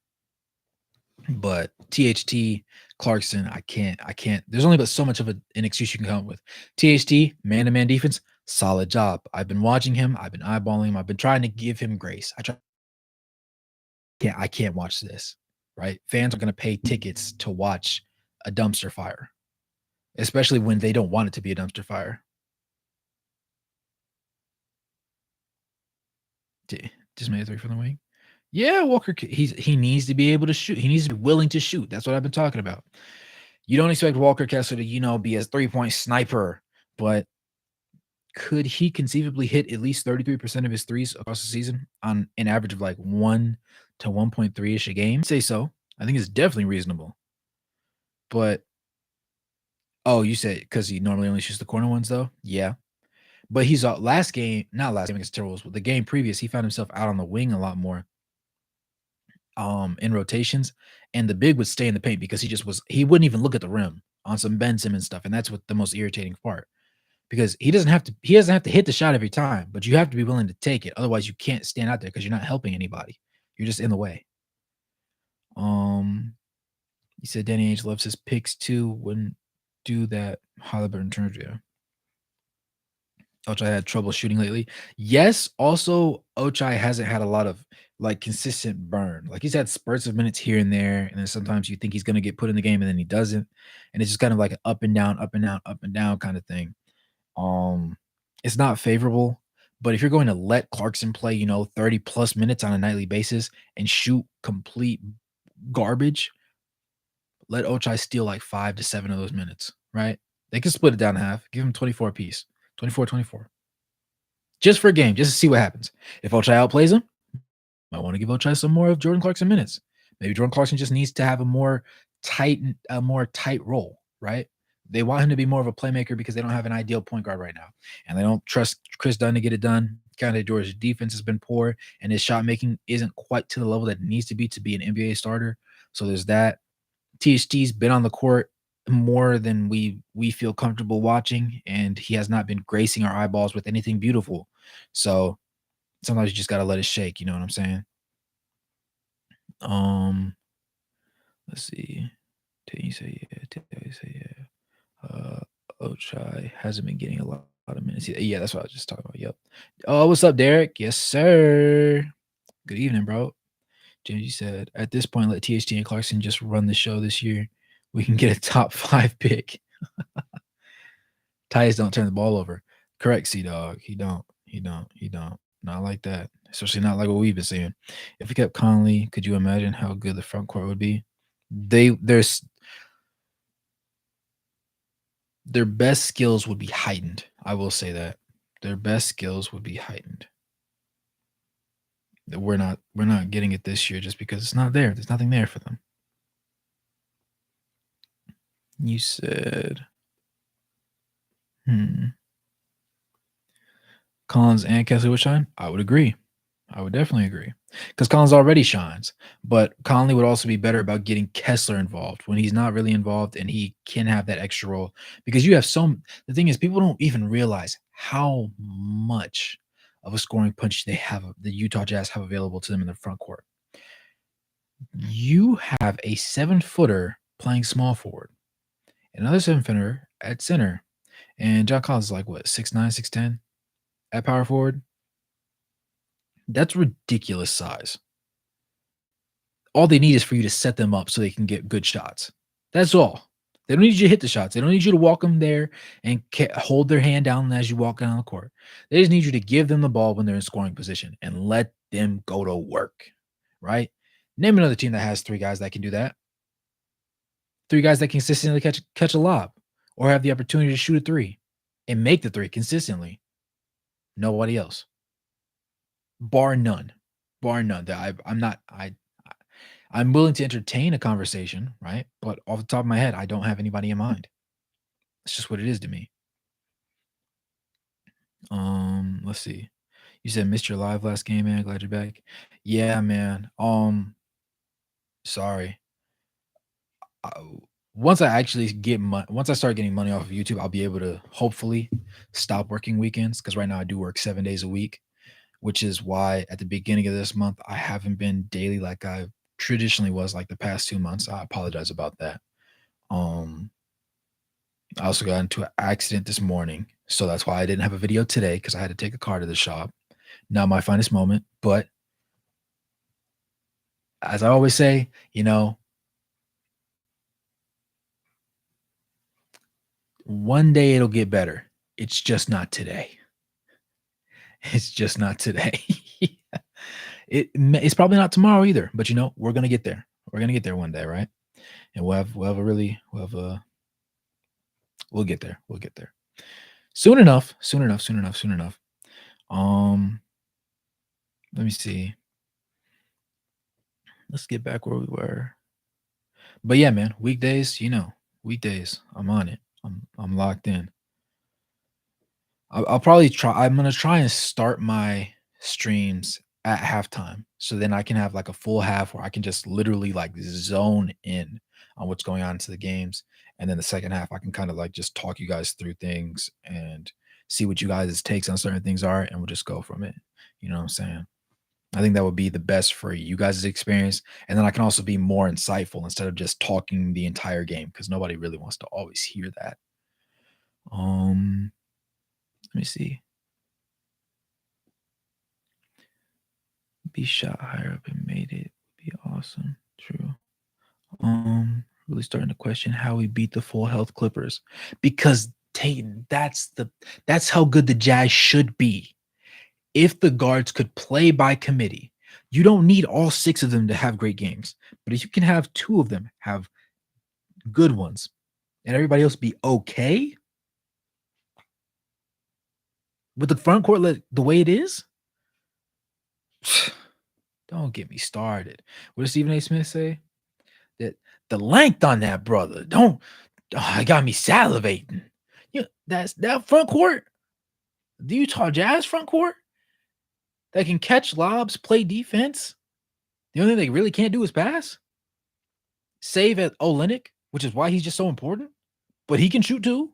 But THT, Clarkson, I can't. There's only but so much of an excuse you can come up with. THT, man to man defense, solid job. I've been watching him. I've been eyeballing him. I've been trying to give him grace. I can't watch this, right? Fans are going to pay tickets to watch a dumpster fire, especially when they don't want it to be a dumpster fire. Just made a three from the wing. Yeah, Walker. He needs to be able to shoot. He needs to be willing to shoot. That's what I've been talking about. You don't expect Walker Kessler to, be a 3-point sniper, but could he conceivably hit at least 33% of his threes across the season on an average of like 1 to 1.3 ish a game? I'd say so. I think it's definitely reasonable. But oh, you said because he normally only shoots the corner ones though? Yeah. But he's last game, not last game against Timberwolves, but the game previous, he found himself out on the wing a lot more in rotations. And the big would stay in the paint because he wouldn't even look at the rim on some Ben Simmons stuff. And that's what the most irritating part. Because he doesn't have to hit the shot every time, but you have to be willing to take it. Otherwise, you can't stand out there because you're not helping anybody. You're just in the way. Um, you said Danny Ainge loves his picks too. Wouldn't do that. Halliburton turns, yeah. Ochai had trouble shooting lately. Yes, also Ochai hasn't had a lot of like consistent burn. Like he's had spurts of minutes here and there, and then sometimes you think he's gonna get put in the game and then he doesn't. And it's just kind of like an up and down, up and down, up and down kind of thing. Um, it's not favorable, but if you're going to let Clarkson play, 30 plus minutes on a nightly basis and shoot complete garbage, let Ochai steal like 5 to 7 of those minutes, right? They can split it down in half, give him 24 apiece, 24, 24. Just for a game, just to see what happens. If Ochai outplays him, might want to give Ochai some more of Jordan Clarkson minutes. Maybe Jordan Clarkson just needs to have a more tight role, right? They want him to be more of a playmaker because they don't have an ideal point guard right now, and they don't trust Chris Dunn to get it done. Kevin George's defense has been poor, and his shot making isn't quite to the level that it needs to be an NBA starter. So there's that. THT's been on the court more than we feel comfortable watching, and he has not been gracing our eyeballs with anything beautiful. So sometimes you just gotta let it shake. You know what I'm saying? Um, let's see. Did you say yeah? Did you say yeah? Ochai hasn't been getting a lot of minutes. Yeah, that's what I was just talking about. Yep. Oh, what's up, Derek? Yes, sir. Good evening, bro. James said, at this point, let THT and Clarkson just run the show this year. We can get a top 5 pick. Tyus don't turn the ball over. Correct, C Dog. He don't. He don't. He don't. Not like that. Especially not like what we've been seeing. If we kept Conley, could you imagine how good the front court would be? Their best skills would be heightened. I will say that. Their best skills would be heightened. We're not getting it this year just because it's not there. There's nothing there for them. You said, hmm, Collins and Kessler would shine. I would agree. I would definitely agree because Collins already shines, but Conley would also be better about getting Kessler involved when he's not really involved and he can have that extra role because you have some. The thing is, people don't even realize how much of a scoring punch the Utah Jazz have available to them in the front court. You have a 7-footer playing small forward, another 7-footer at center, and John Collins is like what 6'9", 6'10" at power forward. That's ridiculous size. All they need is for you to set them up so they can get good shots. That's all. They don't need you to hit the shots. They don't need you to walk them there and hold their hand down as you walk down the court. They just need you to give them the ball when they're in scoring position and let them go to work, right? Name another team that has 3 guys that can do that. 3 guys that consistently catch a lob or have the opportunity to shoot a 3 and make the 3 consistently. Nobody else. Bar none. Bar none. That I'm willing to entertain a conversation, right? But off the top of my head, I don't have anybody in mind. It's just what it is to me. Let's see. You said missed your live last game, man. Glad you're back. Yeah, man. Sorry. Uh, once I actually get once I start getting money off of YouTube, I'll be able to hopefully stop working weekends because right now I do work 7 days a week, which is why at the beginning of this month I haven't been daily like I traditionally was like the past 2 months. I apologize about that. Um, I also got into an accident this morning, so that's why I didn't have a video today because I had to take a car to the shop. Not my finest moment, but as I always say, one day it'll get better. It's just not today. It's just not today. It's probably not tomorrow either, but we're gonna get there. We're gonna get there one day, right? And we'll get there. We'll get there soon enough. Soon enough. Soon enough. Soon enough. Um, let me see. Let's get back where we were. But yeah, man, weekdays, weekdays. I'm on it. I'm locked in. I'll probably try. I'm gonna try and start my streams at halftime, so then I can have like a full half where I can just literally like zone in on what's going on to the games, and then the second half I can kind of like just talk you guys through things and see what you guys' takes on certain things are, and we'll just go from it. You know what I'm saying? I think that would be the best for you guys' experience, and then I can also be more insightful instead of just talking the entire game because nobody really wants to always hear that. Um, Let me see. Be shot higher up and made it would be awesome. True. Really starting to question how we beat the full health Clippers because Tatum, that's how good the Jazz should be. If the guards could play by committee, you don't need all 6 of them to have great games, but if you can have 2 of them have good ones and everybody else be okay with the front court the way it is, don't get me started. What does Stephen A. Smith say? That the length on that brother, don't it got me salivating. That's that front court, the Utah Jazz front court that can catch lobs, play defense. The only thing they really can't do is pass. Save at Olynyk, which is why he's just so important. But he can shoot too.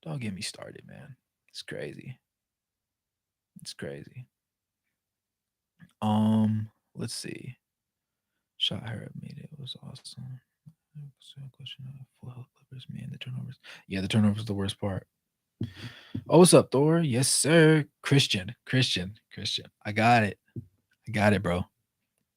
Don't get me started, man. It's crazy. It's crazy. Let's see. Shot her up, made it. It was awesome. Question of full health Clippers, man. The turnovers. Yeah, the turnovers is the worst part. Oh, what's up, Thor? Yes, sir. Christian. I got it. Bro.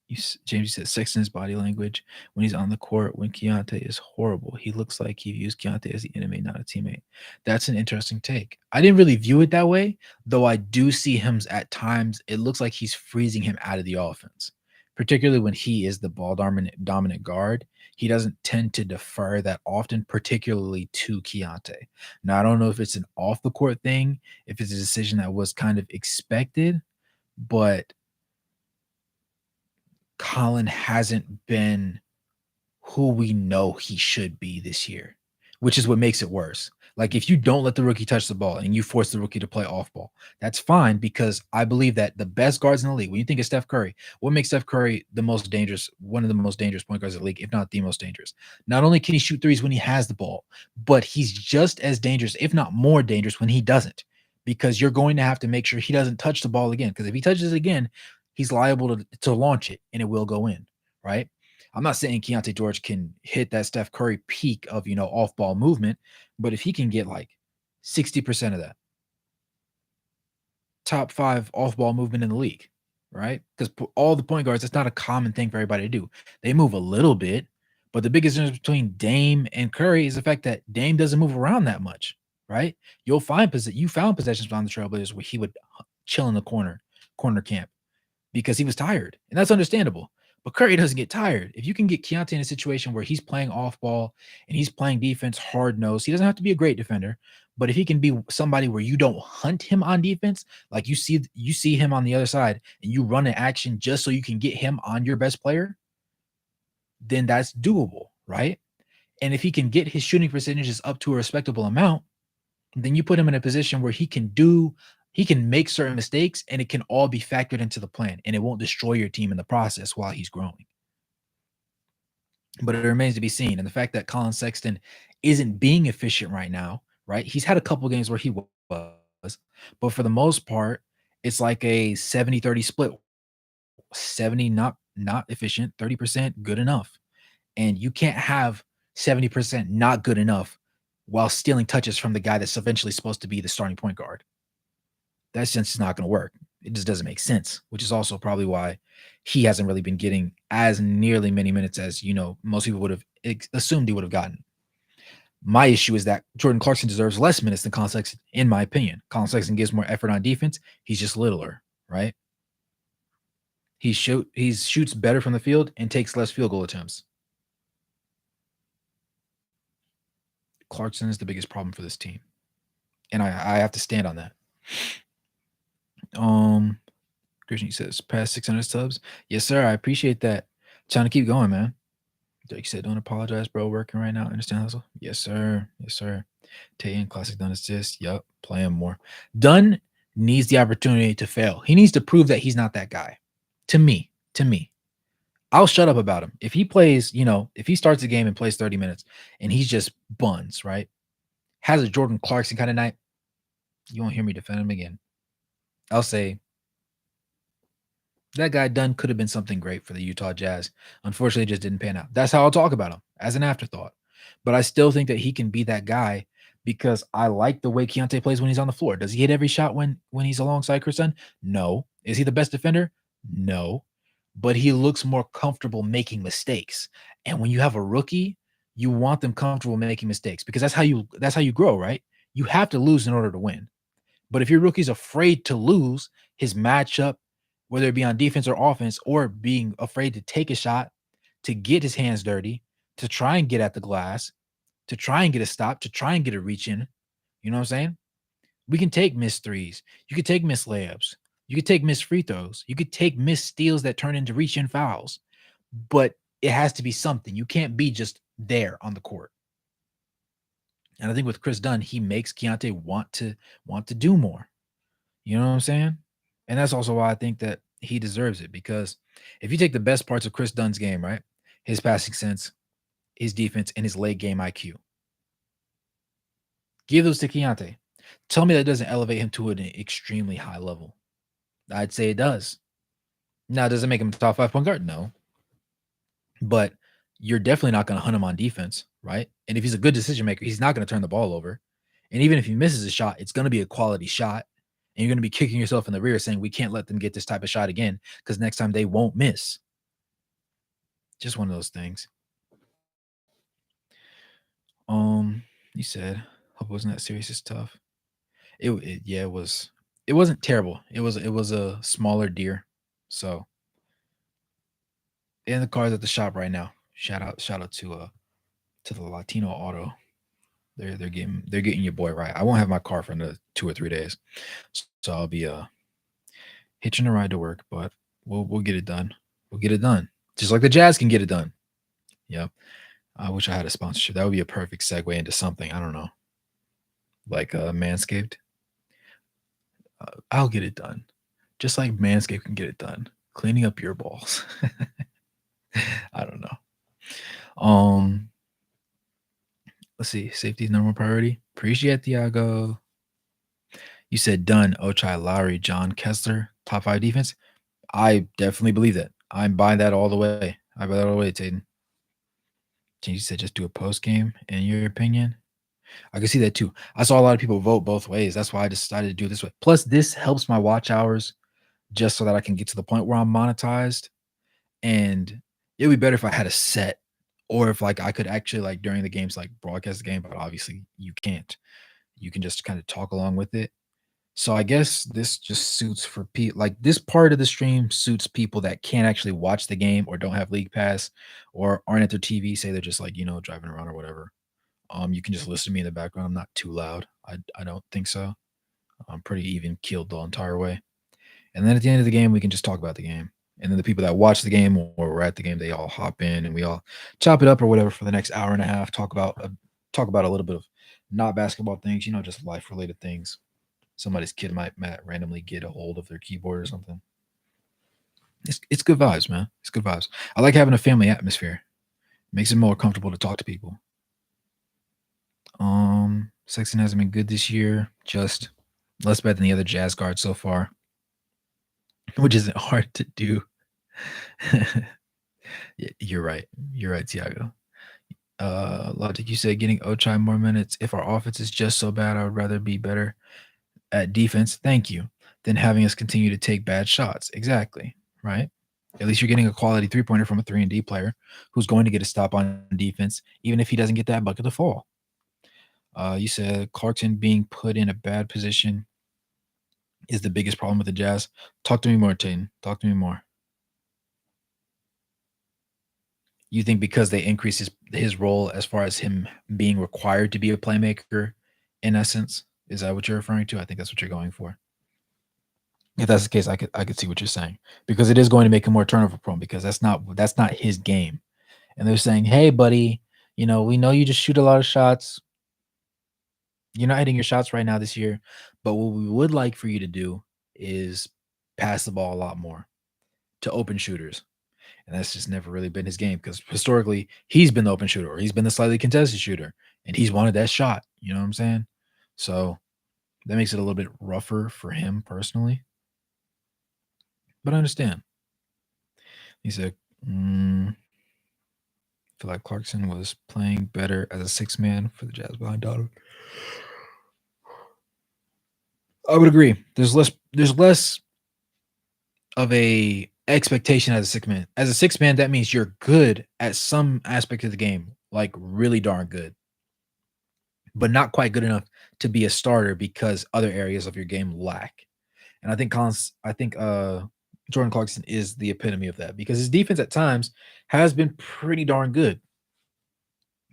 James, you said Sexton's body language when he's on the court when Keontae is horrible. He looks like he views Keontae as the enemy, not a teammate. That's an interesting take. I didn't really view it that way, though I do see him at times. It looks like he's freezing him out of the offense, particularly when he is the ball dominant guard. He doesn't tend to defer that often, particularly to Keontae. Now, I don't know if it's an off the court thing, if it's a decision that was kind of expected, but Colin hasn't been who we know he should be this year, which is what makes it worse. Like if you don't let the rookie touch the ball and you force the rookie to play off ball, that's fine because I believe that the best guards in the league, when you think of Steph Curry, what makes Steph Curry the most dangerous, one of the most dangerous point guards in the league, if not the most dangerous? Not only can he shoot threes when he has the ball, but he's just as dangerous, if not more dangerous, when he doesn't. Because you're going to have to make sure he doesn't touch the ball again. Because if he touches it again, he's liable to launch it and it will go in, right? I'm not saying Keontae George can hit that Steph Curry peak of, off ball movement, but if he can get like 60% of that, top five off ball movement in the league, right? Because all the point guards, it's not a common thing for everybody to do. They move a little bit, but the biggest difference between Dame and Curry is the fact that Dame doesn't move around that much, right? You found possessions on the Trailblazers where he would chill in the corner camp because he was tired, and that's understandable. But Curry doesn't get tired. If you can get Keontae in a situation where he's playing off ball and he's playing defense hard nose, he doesn't have to be a great defender, but if he can be somebody where you don't hunt him on defense, like you see him on the other side and you run an action just so you can get him on your best player, then that's doable, right? And if he can get his shooting percentages up to a respectable amount, then you put him in a position where he can make certain mistakes and it can all be factored into the plan and it won't destroy your team in the process while he's growing. But it remains to be seen. And the fact that Colin Sexton isn't being efficient right now, right? He's had a couple games where he was, but for the most part, it's like a 70-30 split. 70 not efficient, 30% good enough. And you can't have 70% not good enough while stealing touches from the guy that's eventually supposed to be the starting point guard. That's just not going to work. It just doesn't make sense, which is also probably why he hasn't really been getting as nearly many minutes as most people would have assumed he would have gotten. My issue is that Jordan Clarkson deserves less minutes than Colin Sexton, in my opinion. Colin Sexton gives more effort on defense. He's just littler, right? He shoots better from the field and takes less field goal attempts. Clarkson is the biggest problem for this team, and I have to stand on that. Um, Christian says past 600 subs. Yes, sir. I appreciate that. Trying to keep going, man. Like said, don't apologize, bro. Working right now. Understand hustle? Yes, sir. Yes, sir. Tayin classic Dunn assist. Yup. Play him more. Dunn needs the opportunity to fail. He needs to prove that he's not that guy. To me. To me. I'll shut up about him. If he plays, if he starts the game and plays 30 minutes and he's just buns, right? Has a Jordan Clarkson kind of night, you won't hear me defend him again. I'll say that guy Dunn could have been something great for the Utah Jazz. Unfortunately, it just didn't pan out. That's how I'll talk about him as an afterthought. But I still think that he can be that guy because I like the way Keontae plays when he's on the floor. Does he hit every shot when he's alongside Chris Dunn? No. Is he the best defender? No. But he looks more comfortable making mistakes. And when you have a rookie, you want them comfortable making mistakes because that's how you grow, right? You have to lose in order to win. But if your rookie's afraid to lose his matchup, whether it be on defense or offense, or being afraid to take a shot, to get his hands dirty, to try and get at the glass, to try and get a stop, to try and get a reach in, you know what I'm saying? We can take missed threes. You could take missed layups. You could take missed free throws. You could take missed steals that turn into reach in fouls. But it has to be something. You can't be just there on the court. And I think with Chris Dunn, he makes Keontae want to do more. You know what I'm saying? And that's also why I think that he deserves it because if you take the best parts of Chris Dunn's game, right? His passing sense, his defense, and his late game IQ, give those to Keontae. Tell me that doesn't elevate him to an extremely high level. I'd say it does. Now, does it make him a top 5 point guard? No. But you're definitely not going to hunt him on defense, right? And if he's a good decision maker, he's not going to turn the ball over. And even if he misses a shot, it's going to be a quality shot. And you're going to be kicking yourself in the rear saying, we can't let them get this type of shot again because next time they won't miss. Just one of those things. You said, hope it wasn't that serious. It's tough. Yeah, it was. It wasn't terrible. It was a smaller deer. So, and the car's at the shop right now. Shout out to the Latino Auto. They're getting your boy right. I won't have my car for another 2 or 3 days, so I'll be hitching a ride to work, but we'll get it done. We'll get it done. Just like the Jazz can get it done. Yep. I wish I had a sponsorship. That would be a perfect segue into something. I don't know, like Manscaped. I'll get it done. Just like Manscaped can get it done. Cleaning up your balls. I don't know. Um, let's see. Safety is number one priority. Appreciate Thiago. You said done. Ochai, Lowry, John Kessler, top five defense. I definitely believe that. I'm buying that all the way. I buy that all the way, Tatum. You said just do a post game, in your opinion. I can see that too. I saw a lot of people vote both ways. That's why I decided to do it this way. Plus, this helps my watch hours just so that I can get to the point where I'm monetized. And it would be better if I had a set or if like I could actually like during the games like broadcast the game, but obviously you can't. You can just kind of talk along with it. So I guess this just suits for people like this part of the stream suits people that can't actually watch the game or don't have league pass or aren't at their TV, say they're just like, driving around or whatever. You can just listen to me in the background. I'm not too loud. I don't think so. I'm pretty even keeled the entire way. And then at the end of the game, we can just talk about the game. And then the people that watch the game or were at the game, they all hop in and we all chop it up or whatever for the next hour and a half. Talk about a little bit of not basketball things, just life related things. Somebody's kid might randomly get a hold of their keyboard or something. It's good vibes, man. It's good vibes. I like having a family atmosphere. Makes it more comfortable to talk to people. Sexton hasn't been good this year. Just less bad than the other Jazz guards so far, which isn't hard to do. Yeah, you're right. You're right, Tiago. Logic, you said getting Ochai more minutes. If our offense is just so bad, I would rather be better at defense. Thank you. Than having us continue to take bad shots. Exactly. Right. At least you're getting a quality 3-pointer from a 3-and-D player who's going to get a stop on defense, even if he doesn't get that bucket to fall. You said Clarkson being put in a bad position is the biggest problem with the Jazz. Talk to me more, Tatum. Talk to me more. You think because they increased his role as far as him being required to be a playmaker, in essence, is that what you're referring to? I think that's what you're going for. If that's the case, I could see what you're saying because it is going to make him more turnover prone because that's not his game. And they're saying, hey, buddy, we know you just shoot a lot of shots. You're not hitting your shots right now this year, but what we would like for you to do is pass the ball a lot more to open shooters. And that's just never really been his game because historically he's been the open shooter or he's been the slightly contested shooter and he's wanted that shot. You know what I'm saying? So that makes it a little bit rougher for him personally. But I understand. He said, feel like Clarkson was playing better as a six man for the Jazz behind Donovan. I would agree. There's less of a expectation as a six man. As a six man, that means you're good at some aspect of the game, like really darn good, but not quite good enough to be a starter because other areas of your game lack. And I think Jordan Clarkson is the epitome of that because his defense at times has been pretty darn good.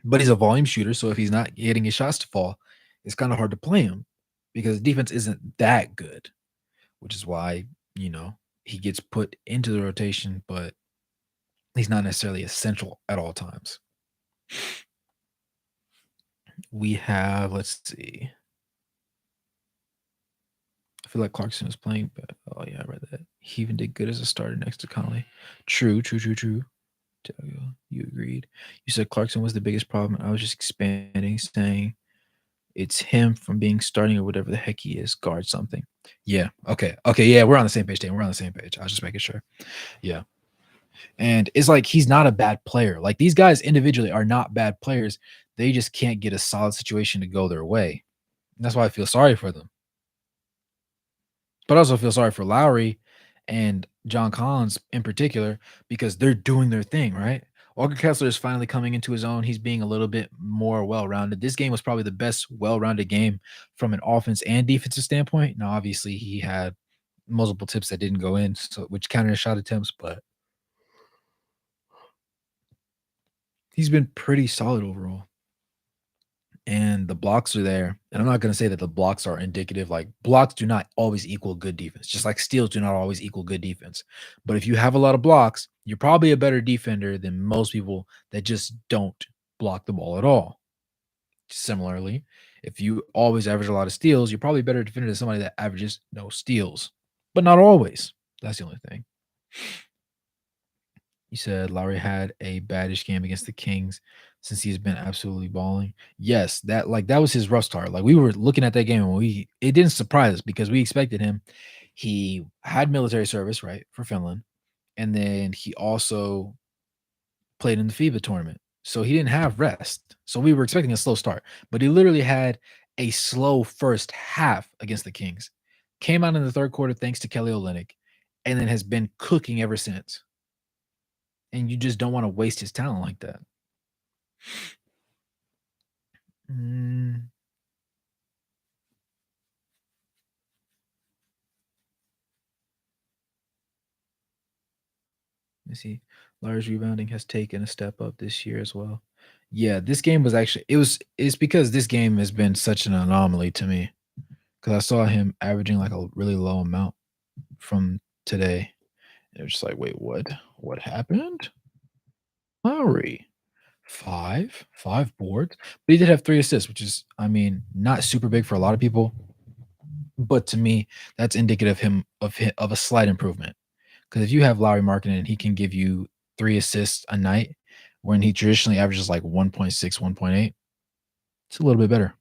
But he's a volume shooter, so if he's not getting his shots to fall, it's kind of hard to play him because defense isn't that good, which is why, you know, he gets put into the rotation, but he's not necessarily essential at all times. We have, let's see. I feel like Clarkson was playing, but oh yeah, I read that. He even did good as a starter next to Conley. True, true, true, true. You agreed. You said Clarkson was the biggest problem. I was just expanding, saying it's him from being starting or whatever the heck he is, guard something. Yeah. Okay. Okay. Yeah, we're on the same page, Dan. We're on the same page. I was just making sure. Yeah. And it's like he's not a bad player. Like these guys individually are not bad players. They just can't get a solid situation to go their way. And that's why I feel sorry for them. But I also feel sorry for Lowry and John Collins in particular because they're doing their thing, right? Walker Kessler is finally coming into his own. He's being a little bit more well-rounded. This game was probably the best well-rounded game from an offense and defensive standpoint. Now, obviously, he had multiple tips that didn't go in, so which counted as shot attempts, but he's been pretty solid overall. and the blocks are there. And I'm not going to say that the blocks are indicative. Like blocks do not always equal good defense, just like steals do not always equal good defense. But if you have a lot of blocks, you're probably a better defender than most people that just don't block the ball at all. Similarly, if you always average a lot of steals, you're probably a better defender than somebody that averages no steals, but not always. That's the only thing. You said Lowry had a baddish game against the Kings since he's been absolutely balling. Yes, that was his rough start. Like we were looking at that game and we it didn't surprise us because we expected him. He had military service, right, for Finland, and then he also played in the FIBA tournament. So he didn't have rest. So we were expecting a slow start, but he literally had a slow first half against the Kings. Came out in the third quarter thanks to Kelly Olynyk, and then has been cooking ever since. And you just don't want to waste his talent like that. Mm, let me see. Lars rebounding has taken a step up this year as well. Yeah, this game was actually it's because this game has been such an anomaly to me because I saw him averaging like a really low amount from today. It was just like, wait, what? What happened? Lowry, five boards, but he did have 3 assists, which is, I mean, not super big for a lot of people, but to me, that's indicative of a slight improvement. Because if you have Lowry Markkinen, he can give you 3 assists a night when he traditionally averages like 1.6, 1.8. It's a little bit better.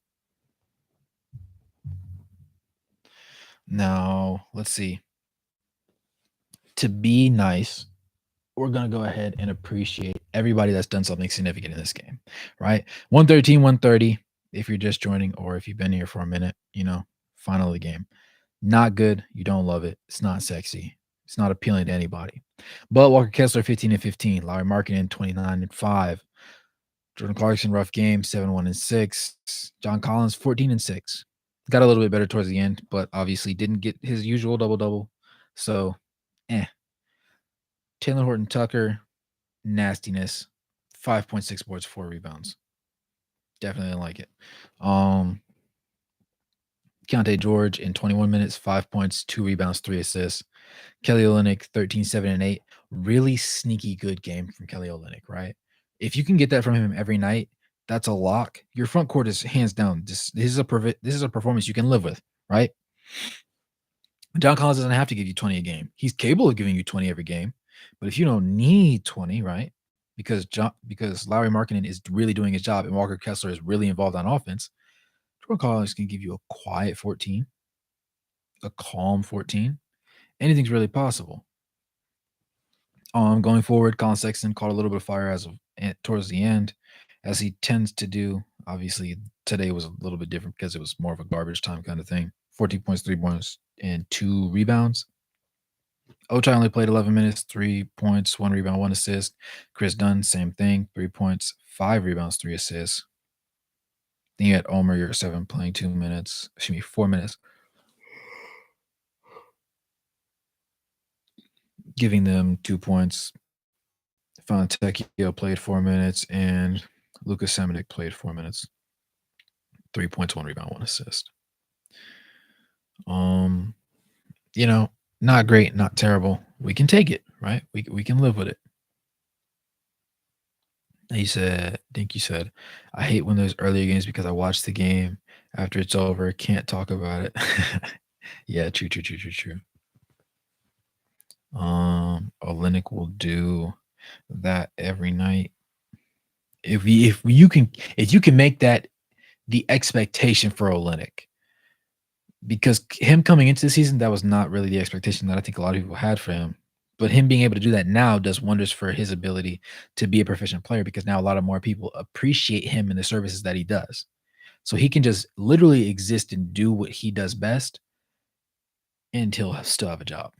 Now, let's see. To be nice, we're gonna go ahead and appreciate everybody that's done something significant in this game, right? 113, 130. If you're just joining, or if you've been here for a minute, final of the game. Not good. You don't love it. It's not sexy. It's not appealing to anybody. But Walker Kessler, 15 and 15. Larry Markkinen, 29 and 5. Jordan Clarkson, rough game, 7-1 and 6. John Collins, 14 and 6. Got a little bit better towards the end, but obviously didn't get his usual double double. So, eh. Taylor Horton Tucker, nastiness. 5.6 boards, 4 rebounds. Definitely didn't like it. Keontae George in 21 minutes, 5 points, 2 rebounds, 3 assists. Kelly Olynyk, 13, 7, and 8. Really sneaky good game from Kelly Olynyk, right? If you can get that from him every night, that's a lock. Your front court is hands down. This is a performance you can live with, right? John Collins doesn't have to give you 20 a game. He's capable of giving you 20 every game. But if you don't need 20, right? Because Larry Markkinen is really doing his job and Walker Kessler is really involved on offense, Jordan Collins can give you a quiet 14, a calm 14. Anything's really possible. Going forward, Colin Sexton caught a little bit of fire towards the end, as he tends to do. Obviously, today was a little bit different because it was more of a garbage time kind of thing. 14 points, 3 points, and 2 rebounds. Ochai only played 11 minutes, 3 points, 1 rebound, 1 assist. Chris Dunn, same thing, 3 points, 5 rebounds, 3 assists. Then you had Omer Yurtseven playing 2 minutes, 4 minutes, giving them 2 points. Fontecchio played 4 minutes, and Lucas Semenik played 4 minutes. 3 points, 1 rebound, 1 assist. You know, not great, not terrible. We can take it, right? We can live with it. Think you said, I hate when there's earlier games because I watch the game after it's over, can't talk about it. Yeah, true, true, true, true, true. Olynyk will do that every night. If you can make that the expectation for Olynyk, because him coming into the season, that was not really the expectation that I think a lot of people had for him. But him being able to do that now does wonders for his ability to be a proficient player because now a lot of more people appreciate him and the services that he does. So he can just literally exist and do what he does best and he'll still have a job.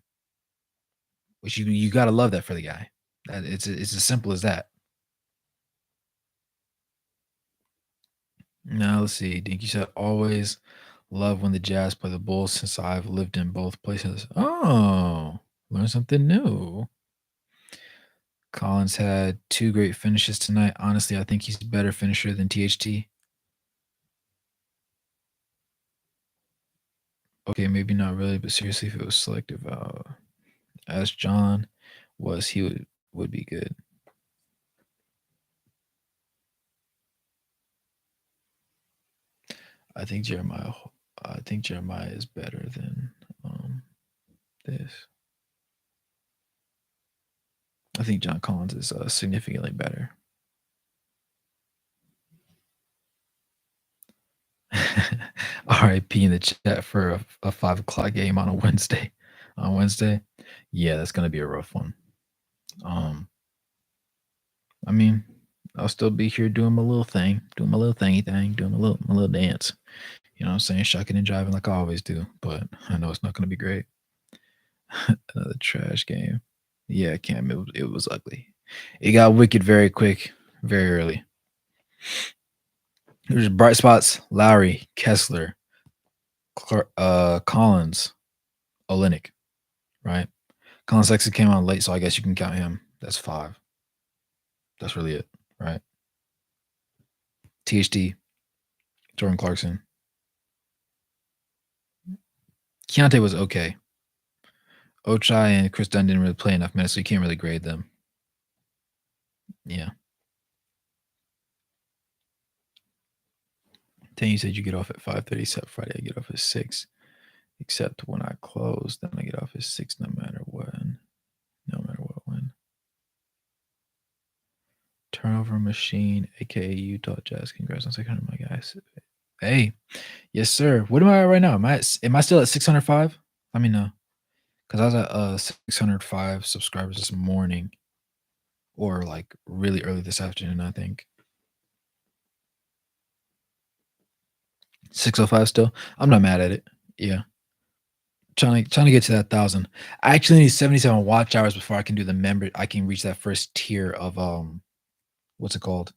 Which you gotta love that for the guy. It's as simple as that. Now let's see. Dinky said always love when the Jazz play the Bulls since I've lived in both places. Oh, learn something new. Collins had 2 great finishes tonight. Honestly, I think he's a better finisher than THT. Okay, maybe not really, but seriously, if it was selective, as John was, he would be good. I think Jeremiah. I think Jeremiah is better than this. I think John Collins is significantly better. RIP in the chat for a 5 o'clock game on a Wednesday. On Wednesday, yeah, that's gonna be a rough one. Um, I mean, I'll still be here doing my little thing, doing my little thingy thing, doing my little dance. You know what I'm saying? Shucking and driving like I always do. But I know it's not gonna be great. Another trash game. Yeah, Cam, it was ugly. It got wicked very quick, very early. There's bright spots: Lowry, Kessler, Collins, Olenek, right? Collins actually came on late, so I guess you can count him. That's 5. That's really it, right? THD, Jordan Clarkson. Keontae was okay. Ochai and Chris Dunn didn't really play enough minutes, so you can't really grade them. Yeah. Then you said you get off at 5:30, except Friday I get off at 6. Except when I close, then I get off at 6 no matter when. No matter what when. Turnover machine, aka Utah Jazz. Congrats on 600, my guys. Hey, yes, sir. What am I at right now? Am I still at 605? Let me know. Because I was at 605 subscribers this morning. Or like really early this afternoon, I think. 605 still. I'm not mad at it. Yeah. Trying to get to that 1,000. I actually need 77 watch hours before I can do the member. I can reach that first tier of what's it called?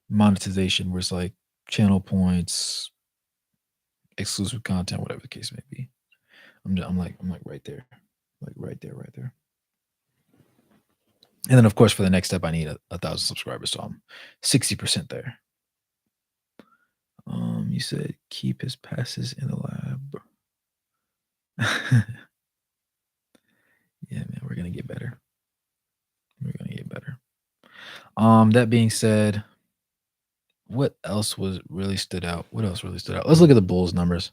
Monetization, where it's like channel points, exclusive content, whatever the case may be. I'm like right there, like right there, right there. And then of course for the next step, I need a 1,000 subscribers, so I'm 60% there. You said keep his passes in the lab. Yeah, man, we're gonna get better. We're gonna get better. That being said, what else was really stood out? What else really stood out? Let's look at the Bulls numbers.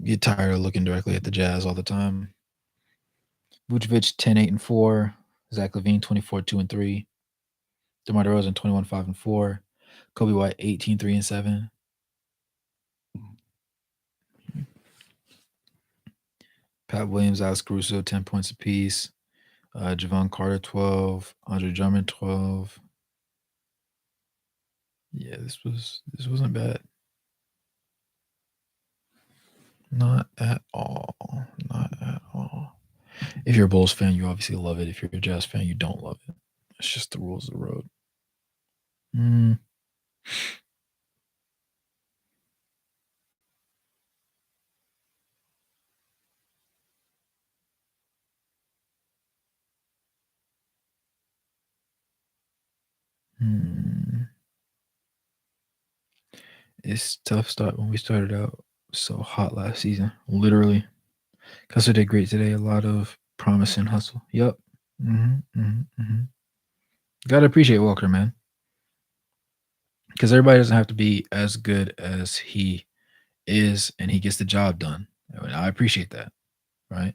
Get tired of looking directly at the Jazz all the time. Vucevic 10-8-4. Zach Levine 24-2-3. DeMar DeRozan 21-5-4. Kobe White 18-3-7. Pat Williams, Alex Caruso 10 points apiece. Javon Carter 12. Andre Drummond 12. Yeah, this wasn't bad. Not at all. Not at all. If you're a Bulls fan, you obviously love it. If you're a Jazz fan, you don't love it. It's just the rules of the road. Mm. Hmm. It's tough start when we started out so hot last season. Literally. Kessler did great today. A lot of promise and hustle. Yep. Gotta appreciate Walker, man. Because everybody doesn't have to be as good as he is, and he gets the job done. I appreciate that, right?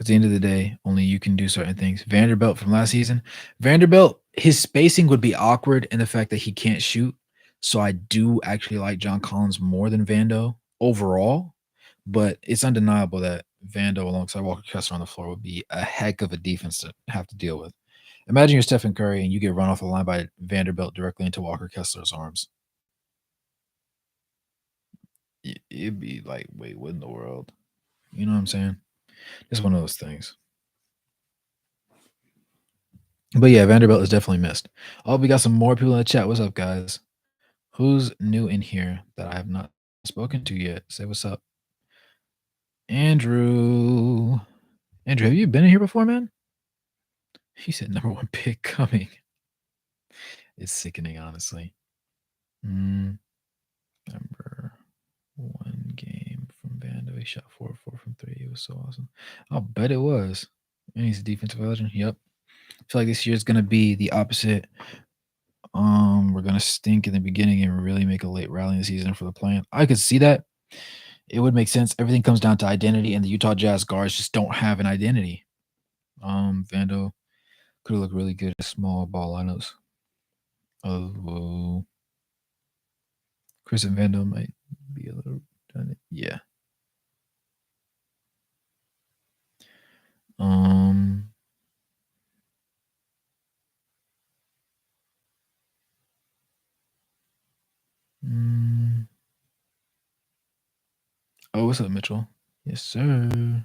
At the end of the day, only you can do certain things. Vanderbilt from last season, Vanderbilt, his spacing would be awkward in the fact that he can't shoot. So I do actually like John Collins more than Vando overall, but it's undeniable that Vando alongside Walker Kessler on the floor would be a heck of a defense to have to deal with. Imagine you're Stephen Curry and you get run off the line by Vanderbilt directly into Walker Kessler's arms. It'd be like, wait, what in the world? You know what I'm saying? It's one of those things. But yeah, Vanderbilt is definitely missed. Oh, we got some more people in the chat. What's up, guys? Who's new in here that I have not spoken to yet? Say what's up. Andrew. Andrew, have you been in here before, man? He said number 1 pick coming. It's sickening, honestly. Number 1 game shot 4 from three. It was so awesome. I'll bet it was. And he's a defensive legend. Yep. I feel like this year is gonna be the opposite. We're gonna stink in the beginning and really make a late rally in the season for the plan. I could see that. It would make sense. Everything comes down to identity, and the Utah Jazz guards just don't have an identity. Vando could look really good at small ball lineups. Oh, Chris and Vando might be a little redundant. Yeah. Um. mm, Oh, what's up, Mitchell? Yes, sir.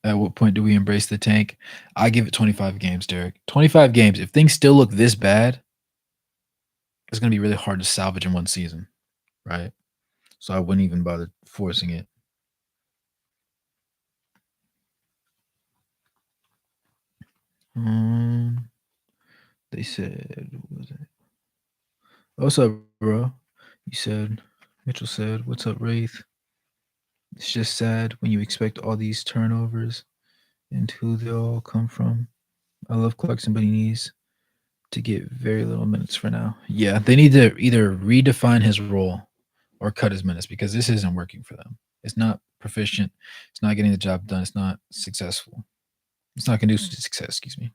At what point do we embrace the tank? I give it 25 games, Derek. 25 games. If things still look this bad, it's going to be really hard to salvage in one season, right? So I wouldn't even bother forcing it. Um, they said, what was it? What's up, bro? You said, Mitchell said, what's up, Wraith? It's just sad when you expect all these turnovers and who they all come from. I love Clarkson, but he needs to get very little minutes for now. Yeah, they need to either redefine his role or cut his minutes because this isn't working for them. It's not proficient. It's not getting the job done. It's not successful. It's not conducive to success. Excuse me.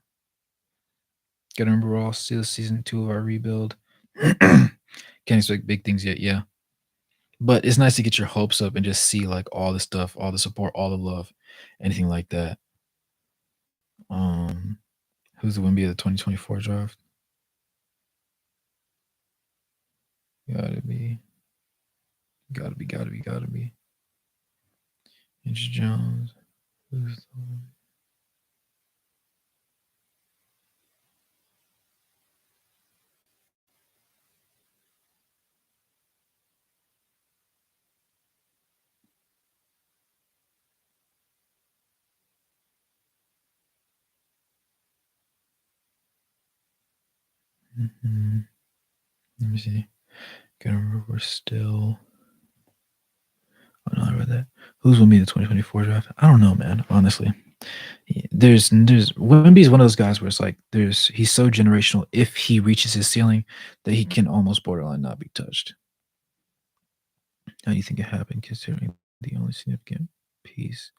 Gotta remember we're all still season 2 of our rebuild. Can't expect big things yet. Yeah, but it's nice to get your hopes up and just see like all the stuff, all the support, all the love, anything like that. Um, who's the Wimby of the 2024 draft? Gotta be. Andrew Jones. Who's the one? Let me see. Gotta remember we're still. Oh no, I read that. Who's will be the 2024 draft? I don't know, man. Honestly, there's Wemby's one of those guys where it's like he's so generational. If he reaches his ceiling, that he can almost borderline not be touched. How do you think it happened? Considering the only significant piece,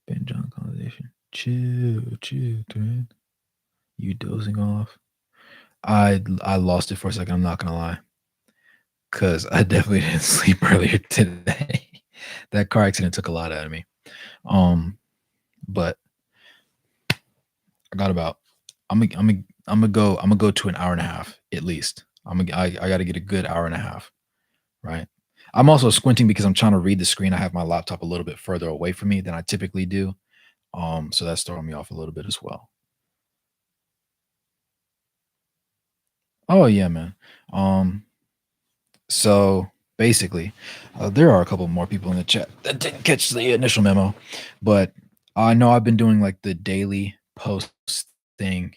Ben John conversation. Chill, man. You dozing off? I lost it for a second. I'm not gonna lie, cause I definitely didn't sleep earlier today. That car accident took a lot out of me. But I got about. I'm gonna go to an hour and a half at least. I got to get a good hour and a half, right? I'm also squinting because I'm trying to read the screen. I have my laptop a little bit further away from me than I typically do. So that's throwing me off a little bit as well. Oh yeah, man. Um, so basically, there are a couple more people in the chat that didn't catch the initial memo, but I know I've been doing like the daily post thing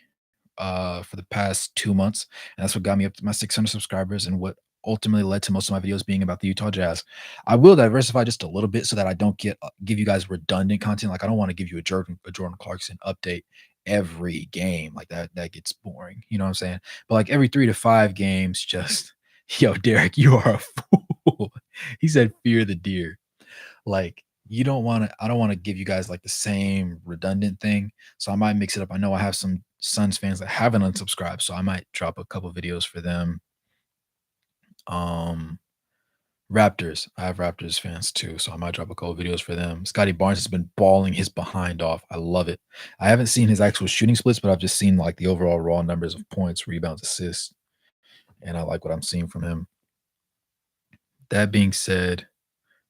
for the past 2 months, and that's what got me up to my 600 subscribers and what ultimately led to most of my videos being about the Utah Jazz. I will diversify just a little bit so that I don't give you guys redundant content. Like I don't want to give you a Jordan Clarkson update every game like that. That gets boring. You know what I'm saying? But like every 3 to 5 games, just yo, Derek, you are a fool. He said, "Fear the deer." Like you don't want to. I don't want to give you guys like the same redundant thing. So I might mix it up. I know I have some Suns fans that haven't unsubscribed, so I might drop a couple videos for them. Um, Raptors. I have Raptors fans too, so I might drop a couple videos for them. Scotty Barnes has been balling his behind off. I love it. I haven't seen his actual shooting splits, but I've just seen like the overall raw numbers of points, rebounds, assists, and I like what I'm seeing from him. That being said,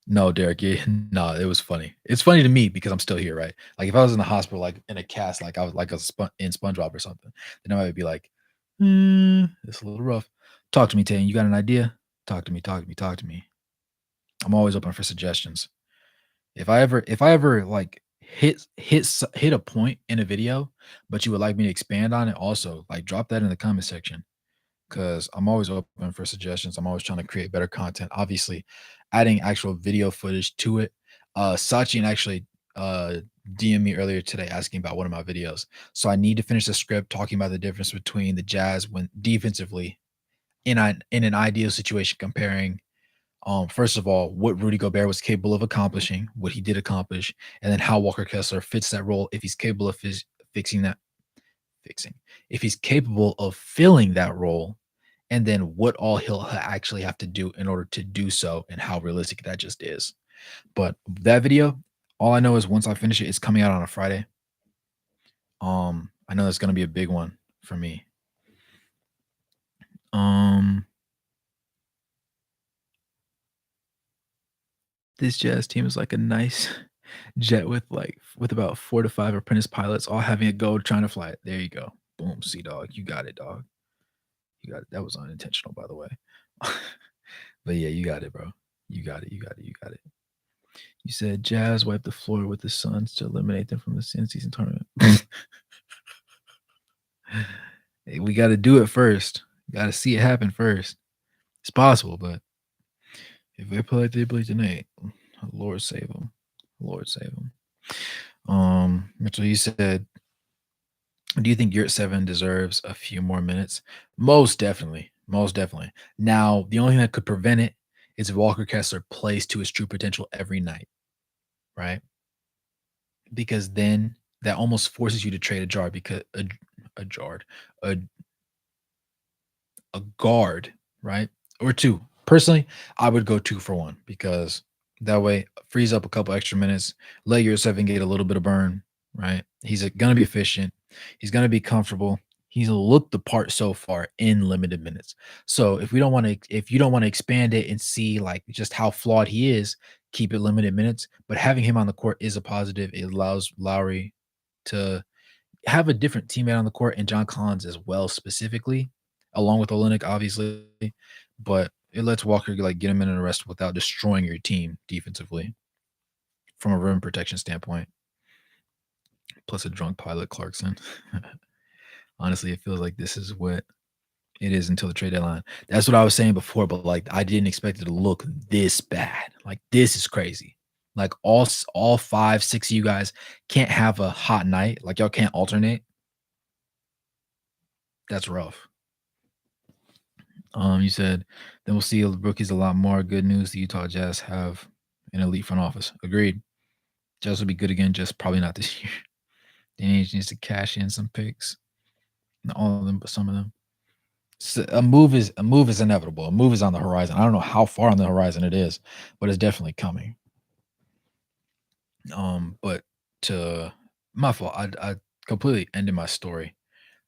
no, Derek, no, it was funny. It's funny to me because I'm still here, right? Like if I was in the hospital, like in a cast, like I was like in SpongeBob or something, then I would be like, it's a little rough. Talk to me, Tane. You got an idea? Talk to me. I'm always open for suggestions. If I ever like hit a point in a video, but you would like me to expand on it, also like drop that in the comment section because I'm always open for suggestions. I'm always trying to create better content. Obviously, adding actual video footage to it. Sachin actually DM me earlier today asking about one of my videos. So I need to finish the script talking about the difference between the Jazz when defensively in an ideal situation comparing first of all, what Rudy Gobert was capable of accomplishing, what he did accomplish, and then how Walker Kessler fits that role if he's capable of fixing that fixing, if he's capable of filling that role, and then what all he'll actually have to do in order to do so, and how realistic that just is. But that video, all I know is once I finish it, it's coming out on a Friday. I know that's gonna be a big one for me. Um, this Jazz team is like a nice jet with with about 4 to 5 apprentice pilots all having a go trying to fly it. There you go. Boom, see dog. You got it, dog. You got it. That was unintentional, by the way. But yeah, you got it, bro. You got it. You got it. You got it. You said Jazz wiped the floor with the Suns to eliminate them from the in season tournament. Hey, we got to do it first. Got to see it happen first. It's possible, but if they play like they play tonight, Lord save them. Lord save them. Mitchell, you said, do you think Yurt 7 deserves a few more minutes? Most definitely. Most definitely. Now, the only thing that could prevent it is if Walker Kessler plays to his true potential every night, right? Because then that almost forces you to trade a jar because a jarred a a guard, right? Or two. Personally, I would go 2 for 1 because that way frees up a couple extra minutes, let your 7 get a little bit of burn, right? He's gonna be efficient. He's gonna be comfortable. He's looked the part so far in limited minutes. So if you don't want to expand it and see like just how flawed he is, keep it limited minutes. But having him on the court is a positive. It allows Lowry to have a different teammate on the court and John Collins as well, specifically, along with Olynyk, obviously. But it lets Walker like get him in a rest without destroying your team defensively from a rim protection standpoint. Plus a drunk pilot Clarkson. Honestly, it feels like this is what it is until the trade deadline. That's what I was saying before, but like I didn't expect it to look this bad. Like this is crazy. Like all 5, 6 of you guys can't have a hot night. Like y'all can't alternate. That's rough. You said, then we'll see rookies a lot more. Good news, the Utah Jazz have an elite front office. Agreed. Jazz will be good again, just probably not this year. They needs to cash in some picks. Not all of them, but some of them. So a move is inevitable. A move is on the horizon. I don't know how far on the horizon it is, but it's definitely coming. But to my fault, I completely ended my story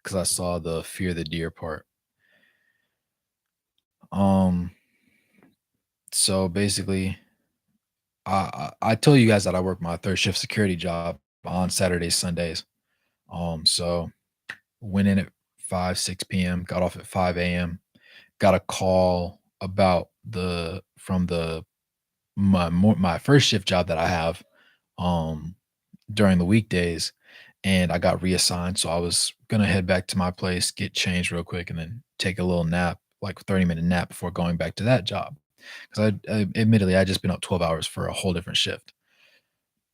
because I saw the fear the deer part. Um, so basically, I told you guys that I work my third shift security job on Saturdays, Sundays. So went in at 5, 6 p.m., got off at 5 a.m., got a call about the from the my first shift job that I have um during the weekdays, and I got reassigned. So I was gonna head back to my place, get changed real quick, and then take a little nap, like 30-minute nap before going back to that job. Because I admittedly I just been up 12 hours for a whole different shift.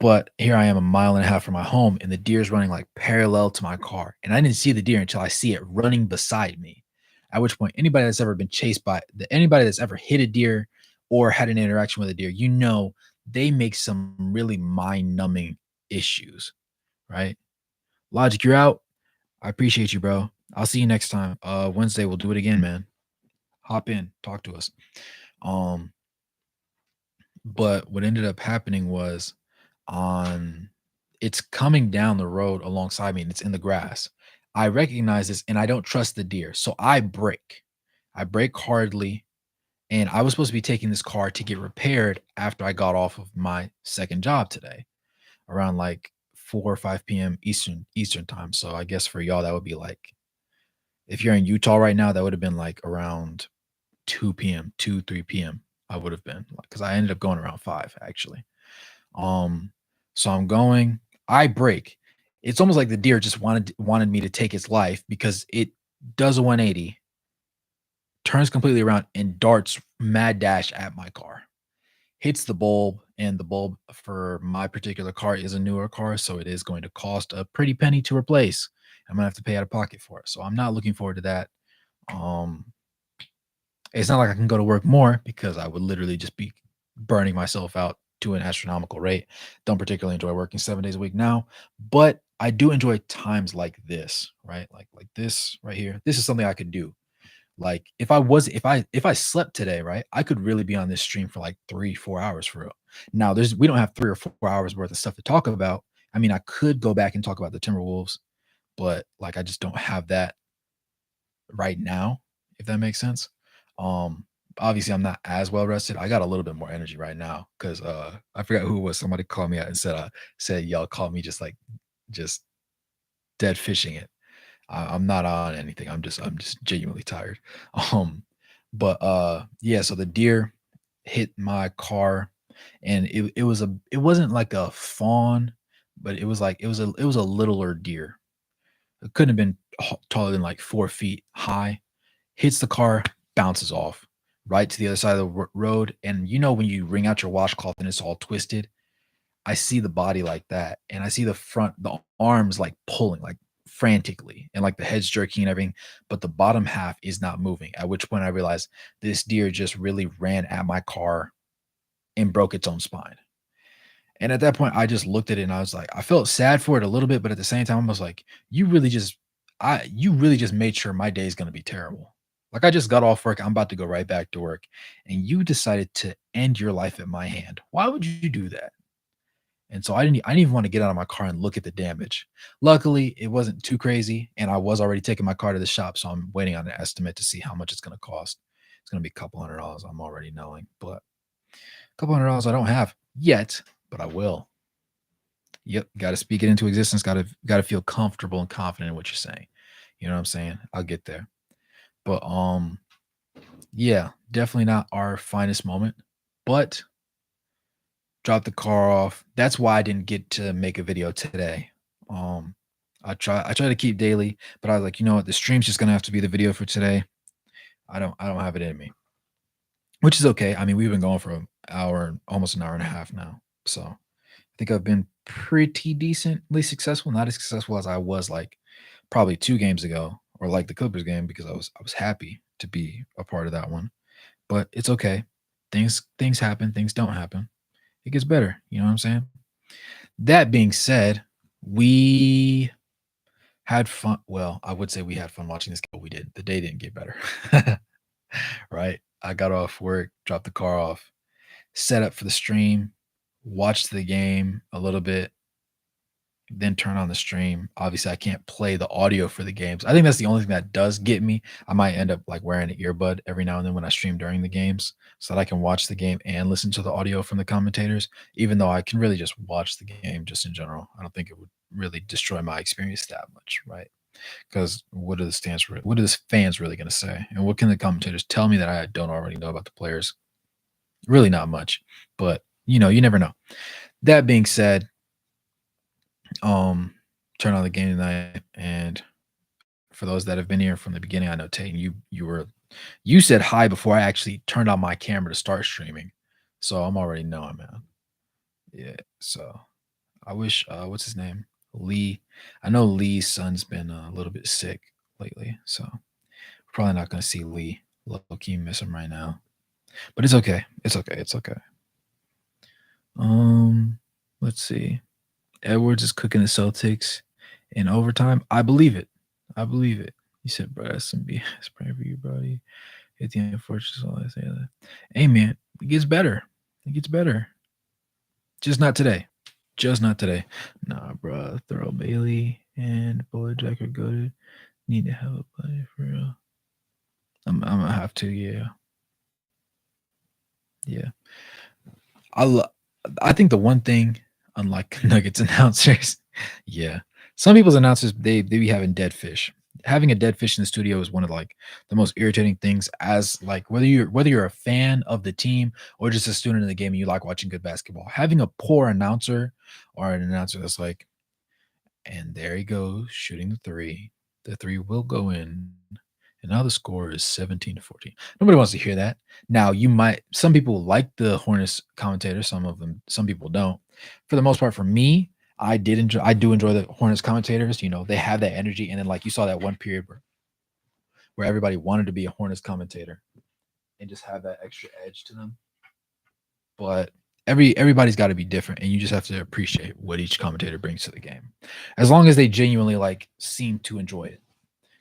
But here I am a mile and a half from my home, and the deer's running like parallel to my car. And I didn't see the deer until I see it running beside me. At which point, anybody that's ever been chased by anybody that's ever hit a deer or had an interaction with a deer, you know, they make some really mind numbing issues, right? Logic, you're out. I appreciate you, bro. I'll see you next time. Wednesday, we'll do it again, man. Hop in, talk to us. Um, but what ended up happening was on it's coming down the road alongside me and it's in the grass. I recognize this and I don't trust the deer. So I brake. I brake hardly. And I was supposed to be taking this car to get repaired after I got off of my second job today around like 4 or 5 p.m. Eastern time. So I guess for y'all, that would be like if you're in Utah right now, that would have been like around 2 p.m., 2, 3 p.m. I would have been because I ended up going around 5 actually. Um, so I'm going, I break. It's almost like the deer just wanted me to take its life because it does a 180 turns completely around and darts mad dash at my car. Hits the bulb, and the bulb for my particular car is a newer car, so it is going to cost a pretty penny to replace. I'm gonna have to pay out of pocket for it. So I'm not looking forward to that. Um, it's not like I can go to work more because I would literally just be burning myself out to an astronomical rate. Don't particularly enjoy working 7 days a week now, but I do enjoy times like this, right? Like this right here. This is something I could do. Like if I slept today, right, I could really be on this stream for like 3, 4 hours for real. Now we don't have 3 or 4 hours worth of stuff to talk about. I mean, I could go back and talk about the Timberwolves, but like I just don't have that right now, if that makes sense. Obviously I'm not as well rested. I got a little bit more energy right now because I forgot who it was. Somebody called me out and said y'all called me just dead fishing it. I'm not on anything. I'm just genuinely tired. Um, but yeah, so the deer hit my car, and it wasn't like a fawn, but it was a littler deer. It couldn't have been taller than like 4 feet high. Hits the car, bounces off right to the other side of the road, and you know when you wring out your washcloth and it's all twisted. I see the body like that, and I see the arms like pulling, like frantically, and like the head's jerking and everything, but the bottom half is not moving. At which point I realized this deer just really ran at my car and broke its own spine. And at that point, I just looked at it and I was like, I felt sad for it a little bit, but at the same time, I was like, you really just made sure my day is gonna be terrible. Like I just got off work, I'm about to go right back to work, and you decided to end your life at my hand. Why would you do that? And so I didn't even want to get out of my car and look at the damage. Luckily, it wasn't too crazy, and I was already taking my car to the shop, so I'm waiting on an estimate to see how much it's gonna cost. It's gonna be a couple $100, I'm already knowing, but a couple $100 I don't have yet, but I will. Yep, gotta speak it into existence, gotta feel comfortable and confident in what you're saying. You know what I'm saying? I'll get there. But yeah, definitely not our finest moment, but dropped the car off. That's why I didn't get to make a video today. Um, I try to keep daily, but I was like, you know what, the stream's just gonna have to be the video for today. I don't have it in me, which is okay. I mean, we've been going for an hour, almost an hour and a half now. So I think I've been pretty decently successful. Not as successful as I was like probably 2 games ago, or like the Clippers game, because I was happy to be a part of that one. But it's okay. Things happen. Things don't happen. It gets better. You know what I'm saying? That being said, we had fun. Well, I would say we had fun watching this game, but we did. The day didn't get better. Right? I got off work, dropped the car off, set up for the stream, watched the game a little bit, then turn on the stream. Obviously, I can't play the audio for the games. I think that's the only thing that does get me. I might end up like wearing an earbud every now and then when I stream during the games so that I can watch the game and listen to the audio from the commentators, even though I can really just watch the game just in general. I don't think it would really destroy my experience that much, right? Because what are the fans really going to say? And what can the commentators tell me that I don't already know about the players? Really not much. But you never know. That being said, um, turn on the game tonight. And for those that have been here from the beginning, I know Tate, you said hi before I actually turned on my camera to start streaming. So I'm already knowing, man. Yeah. So I wish what's his name? Lee. I know Lee's son's been a little bit sick lately. So probably not gonna see Lee. Low key miss him right now. But it's okay. It's okay. It's okay. Um let's see. Edwards is cooking the Celtics in overtime. I believe it. I believe it. He said, "Bro, SMB is praying for you, buddy. At the unfortunate, all I say that. Hey, man, it gets better. It gets better. Just not today. Just not today. Nah, bro. Throw Bailey and Bullet Jack are good. Need to have a play for real. I'm gonna have to. Yeah, yeah. I lo- I think the one thing, unlike Nuggets announcers, yeah, some people's announcers they be having dead fish. Having a dead fish in the studio is one of like the most irritating things. As like whether you're a fan of the team or just a student in the game and you like watching good basketball, having a poor announcer or an announcer that's like, and there he goes shooting the three. The three will go in, And now the score is 17-14. Nobody wants to hear that. Now, some people like the Hornets commentator, some people don't. For the most part, for me, I do enjoy the Hornets commentators. They have that energy. And then, like, you saw that one period where everybody wanted to be a Hornets commentator and just have that extra edge to them. But everybody's got to be different, and you just have to appreciate what each commentator brings to the game, as long as they genuinely like seem to enjoy it.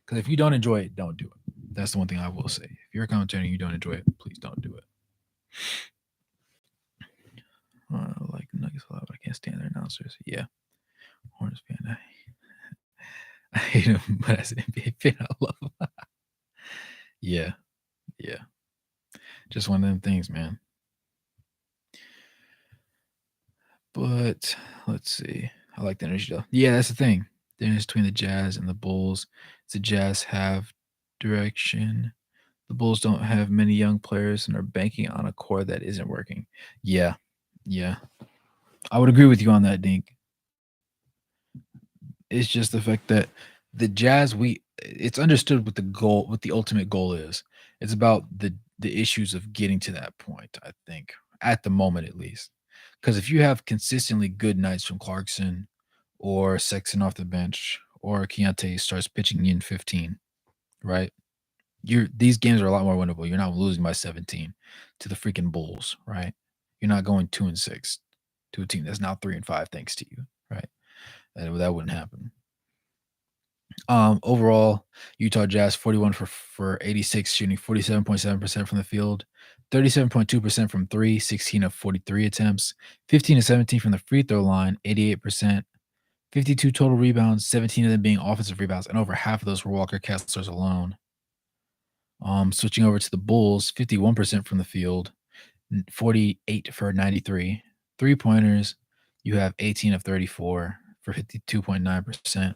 Because if you don't enjoy it, don't do it. That's the one thing I will say. If you're a commentator and you don't enjoy it, please don't do it. Like Nuggets a lot, but I can't stand their announcers. Yeah, Hornets fan. I hate him, but as an NBA fan, I love him. Yeah, yeah. Just one of them things, man. But let's see. I like the energy though. Yeah, that's the thing. The difference between the Jazz and the Bulls. The Jazz have direction. The Bulls don't have many young players and are banking on a core that isn't working. Yeah, yeah. I would agree with you on that, Dink. It's just the fact that the Jazz, it's understood what the ultimate goal is. It's about the issues of getting to that point, I think, at the moment at least. Because if you have consistently good nights from Clarkson or Sexton off the bench or Keontae starts pitching in 15, right? These games are a lot more winnable. You're not losing by 17 to the freaking Bulls, right? You're not going 2-6 to a team that's now 3-5 thanks to you, right? That wouldn't happen. Overall, Utah Jazz 41 for 86, shooting 47.7% from the field, 37.2% from three, 16 of 43 attempts, 15 of 17 from the free throw line, 88%, 52 total rebounds, 17 of them being offensive rebounds, and over half of those were Walker Kessler's alone. Switching over to the Bulls, 51% from the field, 48 for 93. 3-pointers, you have 18 of 34 for 52.9%.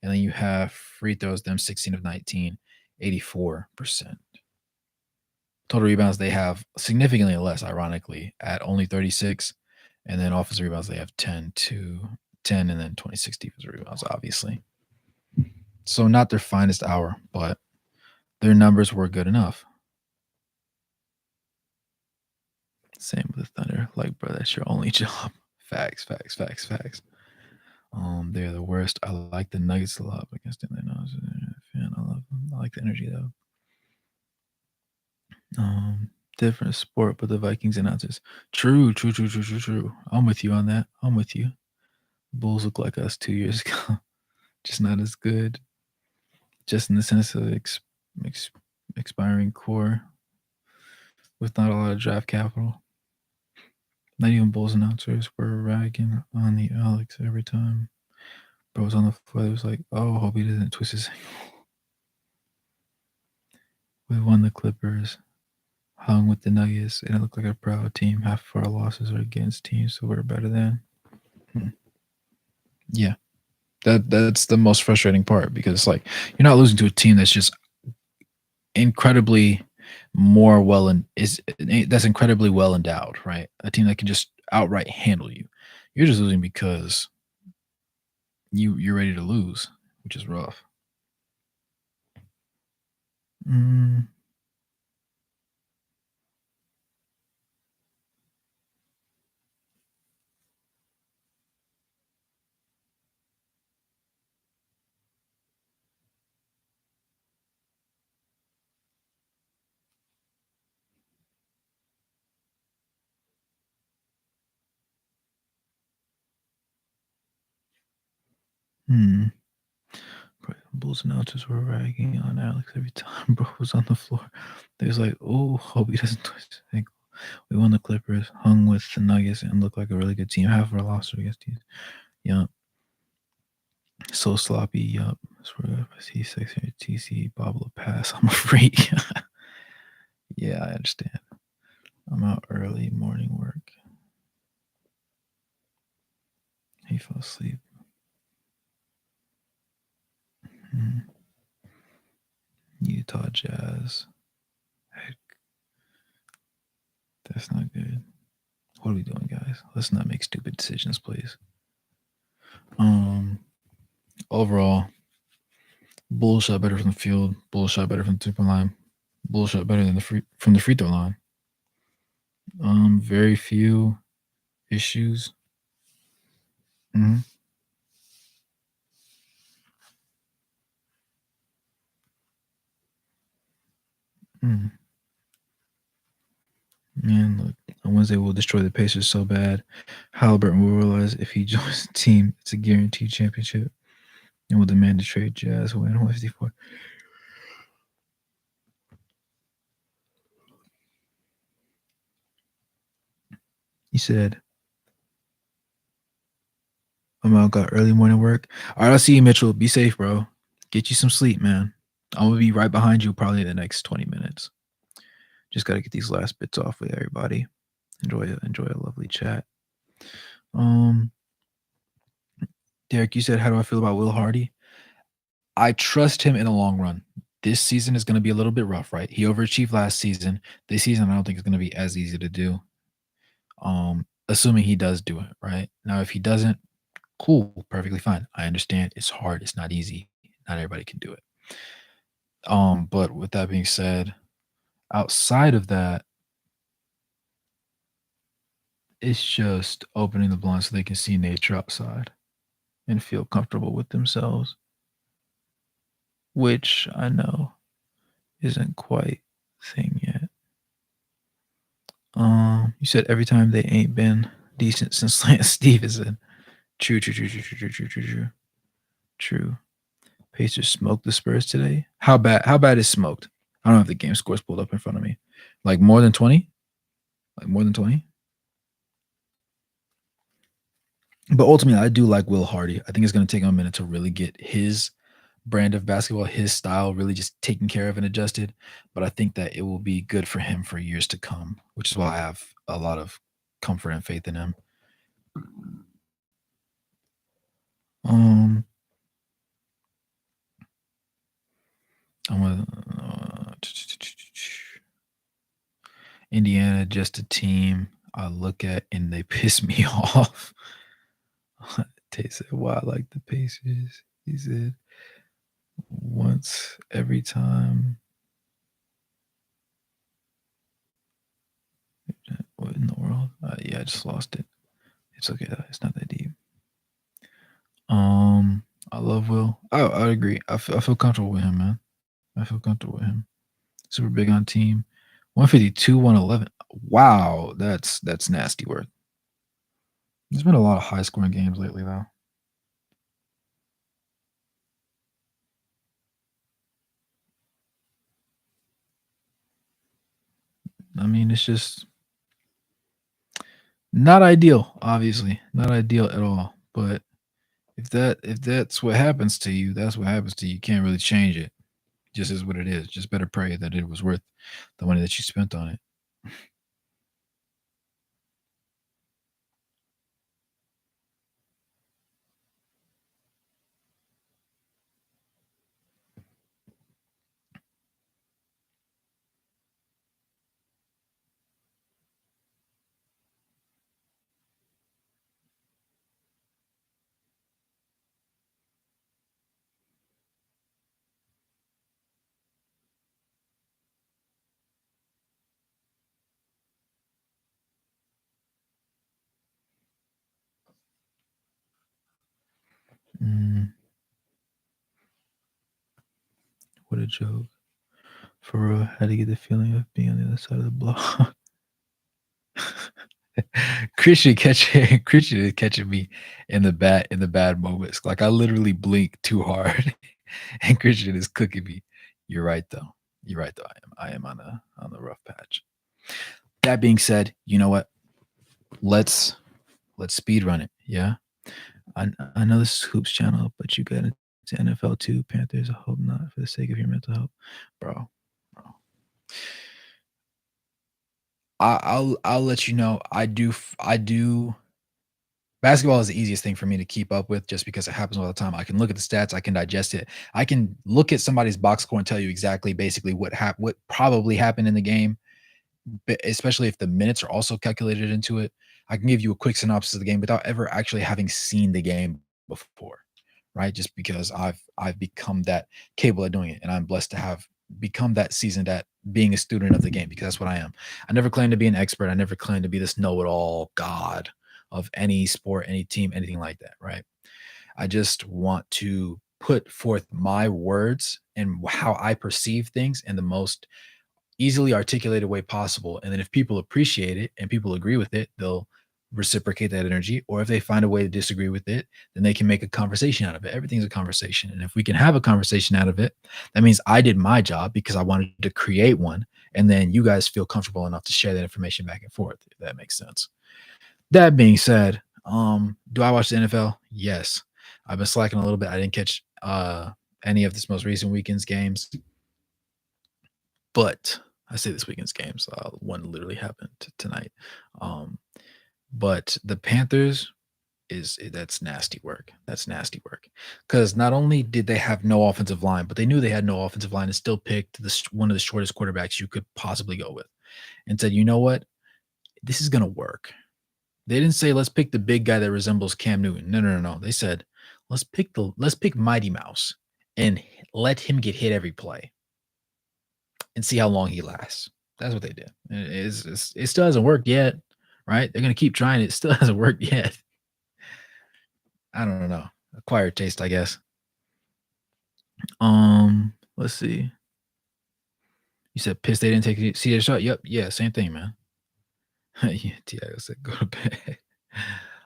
And then you have free throws, them 16 of 19, 84%. Total rebounds, they have significantly less, ironically, at only 36. And then offensive rebounds, they have 10 and then 26 defensive rebounds, obviously. So not their finest hour, but their numbers were good enough. Same with the Thunder. Like, bro, that's your only job. Facts. They're the worst. I like the Nuggets a lot against them. I love them. I like the energy though. Different sport, but the Vikings announcers. True. I'm with you on that. I'm with you. Bulls look like us 2 years ago, just not as good. Just in the sense of expiring core with not a lot of draft capital. Not even Bulls announcers were ragging on the Alex every time. Bro was on the floor. It was like, oh, hope he doesn't twist his ankle. We won the Clippers, hung with the Nuggets, and it looked like a proud team. Half of our losses are against teams, so we're better than. Yeah, that's the most frustrating part because it's like you're not losing to a team that's just incredibly more well and that's incredibly well endowed, right? A team that can just outright handle you. You're just losing because you're ready to lose, which is rough. Mm, hmm. Bro, Bulls announcers were ragging on Alex every time bro was on the floor. They was like, "Oh, hope he doesn't twist his ankle." We won the Clippers, hung with the Nuggets, and looked like a really good team. Half of our losses against teams. Yup. So sloppy. Yup. Swear up. C6 TC Bobble pass. I'm a freak. Yeah, I understand. I'm out early morning work. He fell asleep. Hmm. Utah Jazz. Heck, that's not good. What are we doing, guys? Let's not make stupid decisions, please. Um, Overall, Bull shot better from the field. Bull shot better from the 3-point line. Bull shot better than the free throw line. Very few issues. Mhm. Mm. Man, look, on Wednesday we'll destroy the Pacers so bad. Halliburton will realize if he joins the team, it's a guaranteed championship, and will demand to trade Jazz win 154. He said, "I'm out. Got early morning work. All right, I'll see you, Mitchell. Be safe, bro. Get you some sleep, man. I'm gonna be right behind you probably in the next 20 minutes. Just gotta get these last bits off with everybody. Enjoy a lovely chat. Um, Derek, you said, how do I feel about Will Hardy? I trust him in the long run. This season is going to be a little bit rough, right? He overachieved last season. This season, I don't think it's going to be as easy to do. Assuming he does do it, right? Now, if he doesn't, cool, perfectly fine. I understand it's hard, it's not easy. Not everybody can do it. But with that being said, outside of that, it's just opening the blinds so they can see nature outside and feel comfortable with themselves, which I know isn't quite a thing yet. You said every time they ain't been decent since Lance Stevenson. True, true, true, true, true, true, true, true, true. True. Pacers smoked the Spurs today. How bad? How bad is smoked? I don't have the game scores pulled up in front of me. Like more than 20? Like more than 20? But ultimately, I do like Will Hardy. I think it's going to take him a minute to really get his brand of basketball, his style, really just taken care of and adjusted. But I think that it will be good for him for years to come, which is why I have a lot of comfort and faith in him. Um, I'm gonna Indiana, just a team I look at and they piss me off. Tay said, "Why I like the Pacers?" He said, "Once every time." What in the world? Yeah, I just lost it. It's okay. It's not that deep. I love Will. I agree. I feel comfortable with him, man. I feel comfortable with him. Super big on team. 152, 111. Wow, that's nasty work. There's been a lot of high scoring games lately, though. I mean, it's just not ideal, obviously. Not ideal at all. But if that's what happens to you, that's what happens to you. You can't really change it. Just is what it is. Just better pray that it was worth the money that you spent on it. Mm, what a joke. For real, had to get the feeling of being on the other side of the block. Christian is catching me in the bad moments. Like I literally blink too hard, and Christian is cooking me. You're right though. You're right though. I am on the rough patch. That being said, you know what? Let's speed run it. Yeah. I know this is Hoops channel, but you got into NFL too. Panthers. I hope not for the sake of your mental health, bro. Bro. I'll let you know. I do. Basketball is the easiest thing for me to keep up with just because it happens all the time. I can look at the stats, I can digest it. I can look at somebody's box score and tell you exactly basically what probably happened in the game, but especially if the minutes are also calculated into it. I can give you a quick synopsis of the game without ever actually having seen the game before, right? Just because I've become that capable of doing it, and I'm blessed to have become that seasoned at being a student of the game because that's what I am. I never claimed to be an expert. I never claimed to be this know-it-all god of any sport, any team, anything like that, right? I just want to put forth my words and how I perceive things in the most easily articulated way possible. And then if people appreciate it and people agree with it, they'll reciprocate that energy. Or if they find a way to disagree with it, then they can make a conversation out of it. Everything's a conversation. And if we can have a conversation out of it, that means I did my job because I wanted to create one. And then you guys feel comfortable enough to share that information back and forth, if that makes sense. That being said, do I watch the NFL? Yes. I've been slacking a little bit. I didn't catch any of this most recent weekend's games, but I say this weekend's games. One literally happened tonight. Um, but the Panthers that's nasty work. That's nasty work. Because not only did they have no offensive line, but they knew they had no offensive line and still picked one of the shortest quarterbacks you could possibly go with, and said, you know what, this is gonna work. They didn't say let's pick the big guy that resembles Cam Newton. No, no, no, no. They said let's pick Mighty Mouse and let him get hit every play and see how long he lasts. That's what they did. It still hasn't worked yet, right? They're gonna keep trying. It still hasn't worked yet. I don't know. Acquired taste, I guess. Let's see. You said piss they didn't take CJ shot. Yep, yeah, same thing, man. Yeah, Tiago said go to bed.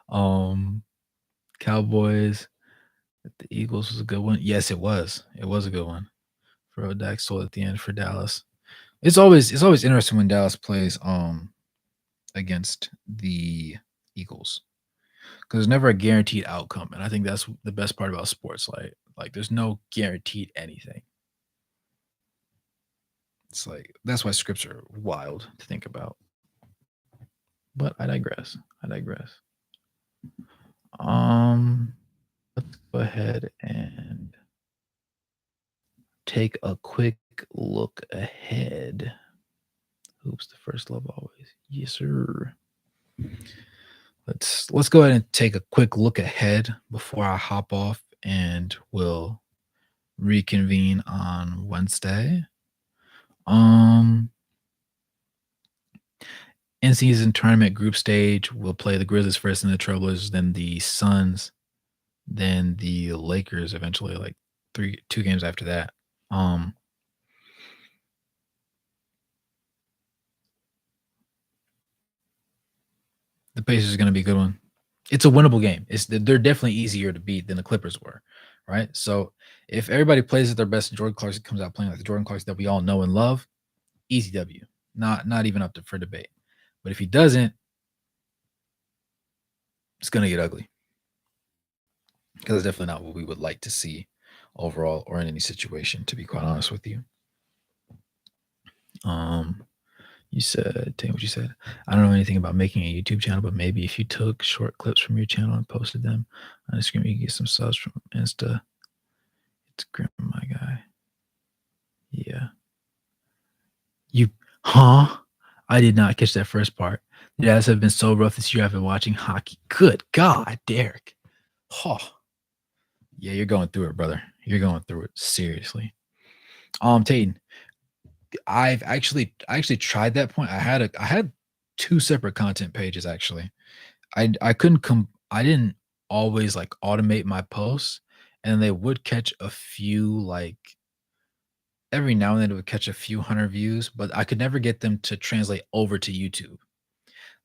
Um, Cowboys. The Eagles was a good one. Yes, it was. It was a good one. For Dak sold at the end for Dallas. It's always interesting when Dallas plays against the Eagles because there's never a guaranteed outcome, and I think that's the best part about sports. Like there's no guaranteed anything. It's like that's why scripts are wild to think about. But I digress. I digress. Um, let's go ahead and take a quick look ahead. Oops, the first love always. Yes, sir. Let's go ahead and take a quick look ahead before I hop off and we'll reconvene on Wednesday. Um In season tournament group stage, we'll play the Grizzlies first and the Trailblazers, then the Suns, then the Lakers eventually, like 2 games after that. Um the Pacers are gonna be a good one. It's a winnable game. They're definitely easier to beat than the Clippers were, right? So if everybody plays at their best and Jordan Clarkson comes out playing like the Jordan Clarkson that we all know and love, easy W. Not even up for debate. But if he doesn't, it's gonna get ugly. Because it's definitely not what we would like to see overall or in any situation, to be quite honest with you. Um you said, tell me what you said. I don't know anything about making a YouTube channel, but maybe if you took short clips from your channel and posted them on the screen, you could get some subs from Insta. It's grim, my guy. Yeah. You, huh? I did not catch that first part. The dads have been so rough this year. I've been watching hockey. Good God, Derek. Oh, yeah, you're going through it, brother. You're going through it seriously. I actually tried that point. I had two separate content pages actually. I couldn't I didn't always like automate my posts, and they would catch a few like every now and then it would catch a few hundred views, but I could never get them to translate over to YouTube.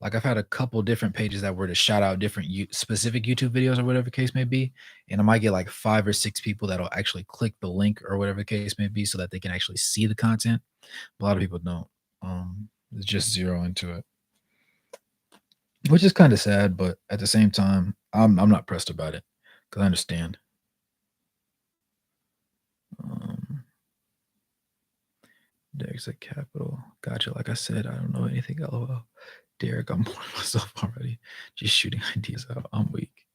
Like I've had a couple different pages that were to shout out different specific YouTube videos or whatever the case may be, and I might get like 5 or 6 people that'll actually click the link or whatever the case may be, so that they can actually see the content. A lot of people don't. It's just zero into it, which is kind of sad, but at the same time, I'm not pressed about it because I understand. Um, Derek's at Capital. Gotcha. Like I said, I don't know anything. LOL. Derek, I'm bored of myself already. Just shooting ideas out. I'm weak.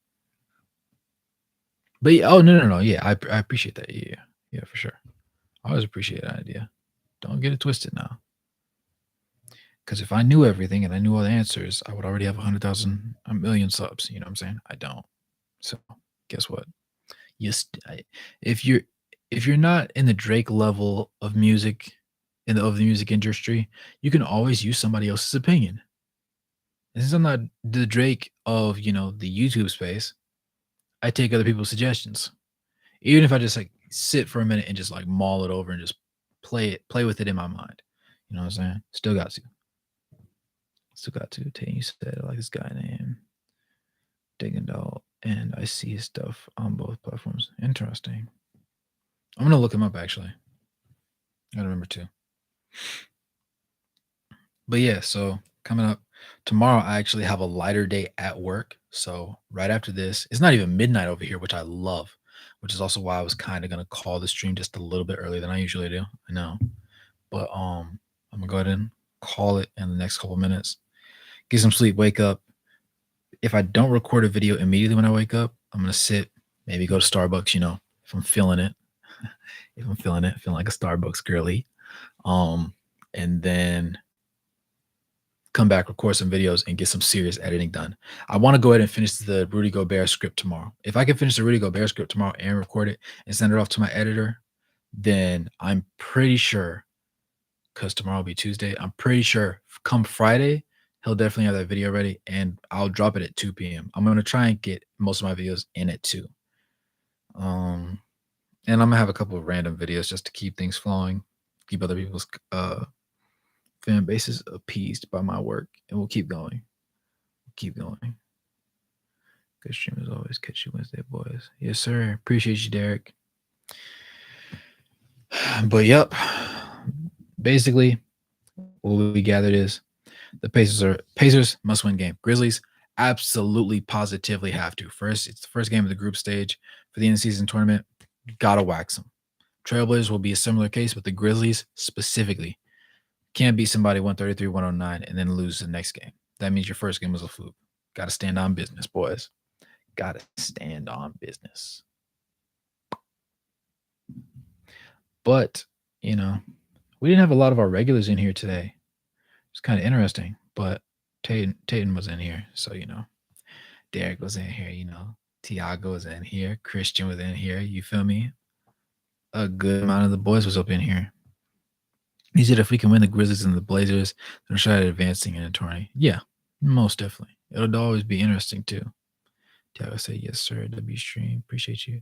But yeah, oh no, no, no. Yeah, I appreciate that. Yeah, yeah, for sure. I always appreciate an idea. Don't get it twisted now. Because if I knew everything and I knew all the answers, I would already have 100,000, a million subs. You know what I'm saying? I don't. So guess what? You st I if you're if you're not in the Drake level of music of the music industry, you can always use somebody else's opinion. And since I'm not the Drake of, the YouTube space, I take other people's suggestions. Even if I just, like, sit for a minute and just, like, mull it over and just play with it in my mind. You know what I'm saying? Still got to. Still got to. Tay, you said, I like this guy named Diggindall, and I see his stuff on both platforms. Interesting. I'm gonna look him up actually. I remember too. But yeah, so coming up tomorrow, I actually have a lighter day at work. So right after this, it's not even midnight over here, which I love, which is also why I was kind of gonna call the stream just a little bit earlier than I usually do. I know. But I'm gonna go ahead and call it in the next couple minutes. Get some sleep, wake up. If I don't record a video immediately when I wake up, I'm gonna sit, maybe go to Starbucks, if I'm feeling it. If I'm feeling it, feeling like a Starbucks girly. And then come back, record some videos, and get some serious editing done. I want to go ahead and finish the Rudy Gobert script tomorrow. If I can finish the Rudy Gobert script tomorrow and record it and send it off to my editor, then I'm pretty sure, because tomorrow will be Tuesday, I'm pretty sure come Friday, he'll definitely have that video ready and I'll drop it at 2 p.m. I'm going to try and get most of my videos in at 2. And I'm gonna have a couple of random videos just to keep things flowing, keep other people's fan bases appeased by my work, and we'll keep going. Keep going. Good stream as always. Catch you Wednesday, boys. Yes, sir. Appreciate you, Derek. But yep. Basically, what we gathered is the Pacers must win game. Grizzlies absolutely positively have to. First, it's the first game of the group stage for the end of season tournament. Gotta wax them. Trailblazers will be a similar case, but the Grizzlies specifically can't beat somebody 133, 109 and then lose the next game. That means your first game was a fluke. Got to stand on business, boys. Got to stand on business. But, we didn't have a lot of our regulars in here today. It's kind of interesting, but Tatum was in here. So, Derek was in here, Tiago was in here. Christian was in here. You feel me? A good amount of the boys was up in here. He said if we can win the Grizzlies and the Blazers, then we'll try advancing in a tournament. Yeah, most definitely. It'll always be interesting too. Tiago said, yes, sir. W stream. Appreciate you.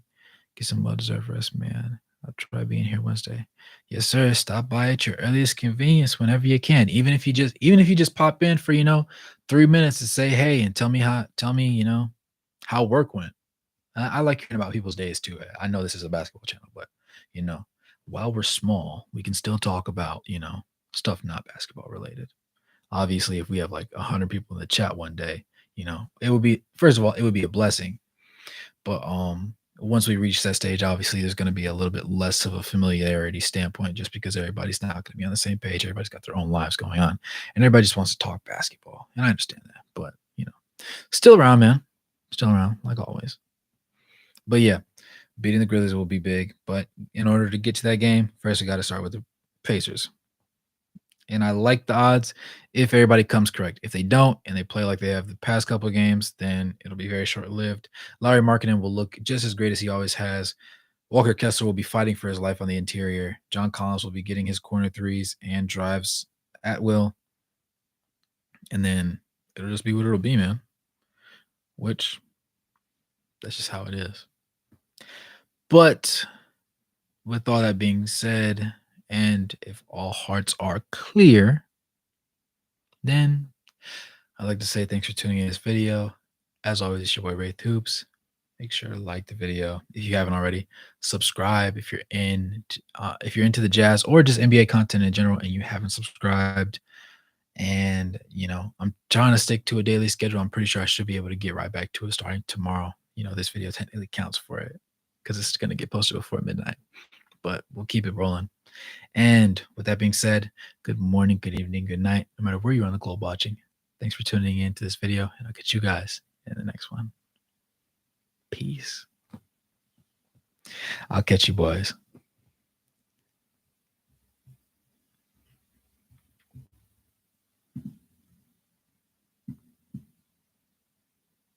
Get some well-deserved rest, man. I'll try being here Wednesday. Yes, sir. Stop by at your earliest convenience whenever you can. Even if you just pop in for, 3 minutes to say hey and tell me how work went. I like hearing about people's days too. I know this is a basketball channel, but while we're small, we can still talk about, stuff not basketball related. Obviously, if we have like 100 people in the chat one day, it would be, first of all, it would be a blessing. But once we reach that stage, obviously there's going to be a little bit less of a familiarity standpoint just because everybody's not going to be on the same page. Everybody's got their own lives going on and everybody just wants to talk basketball. And I understand that, but still around, man. Still around, like always. But yeah, beating the Grizzlies will be big. But in order to get to that game, first we got to start with the Pacers. And I like the odds if everybody comes correct. If they don't and they play like they have the past couple of games, then it'll be very short-lived. Larry Markkinen will look just as great as he always has. Walker Kessler will be fighting for his life on the interior. John Collins will be getting his corner threes and drives at will. And then it'll just be what it'll be, man. Which, that's just how it is. But with all that being said, and if all hearts are clear, then I'd like to say thanks for tuning in this video. As always, it's your boy Ray Hoops. Make sure to like the video if you haven't already. Subscribe if you're into the Jazz or just NBA content in general and you haven't subscribed. And I'm trying to stick to a daily schedule. I'm pretty sure I should be able to get right back to it starting tomorrow. This video technically counts for it because it's going to get posted before midnight. But we'll keep it rolling. And with that being said, good morning, good evening, good night, no matter where you're on the globe watching. Thanks for tuning in to this video, and I'll catch you guys in the next one. Peace. I'll catch you boys.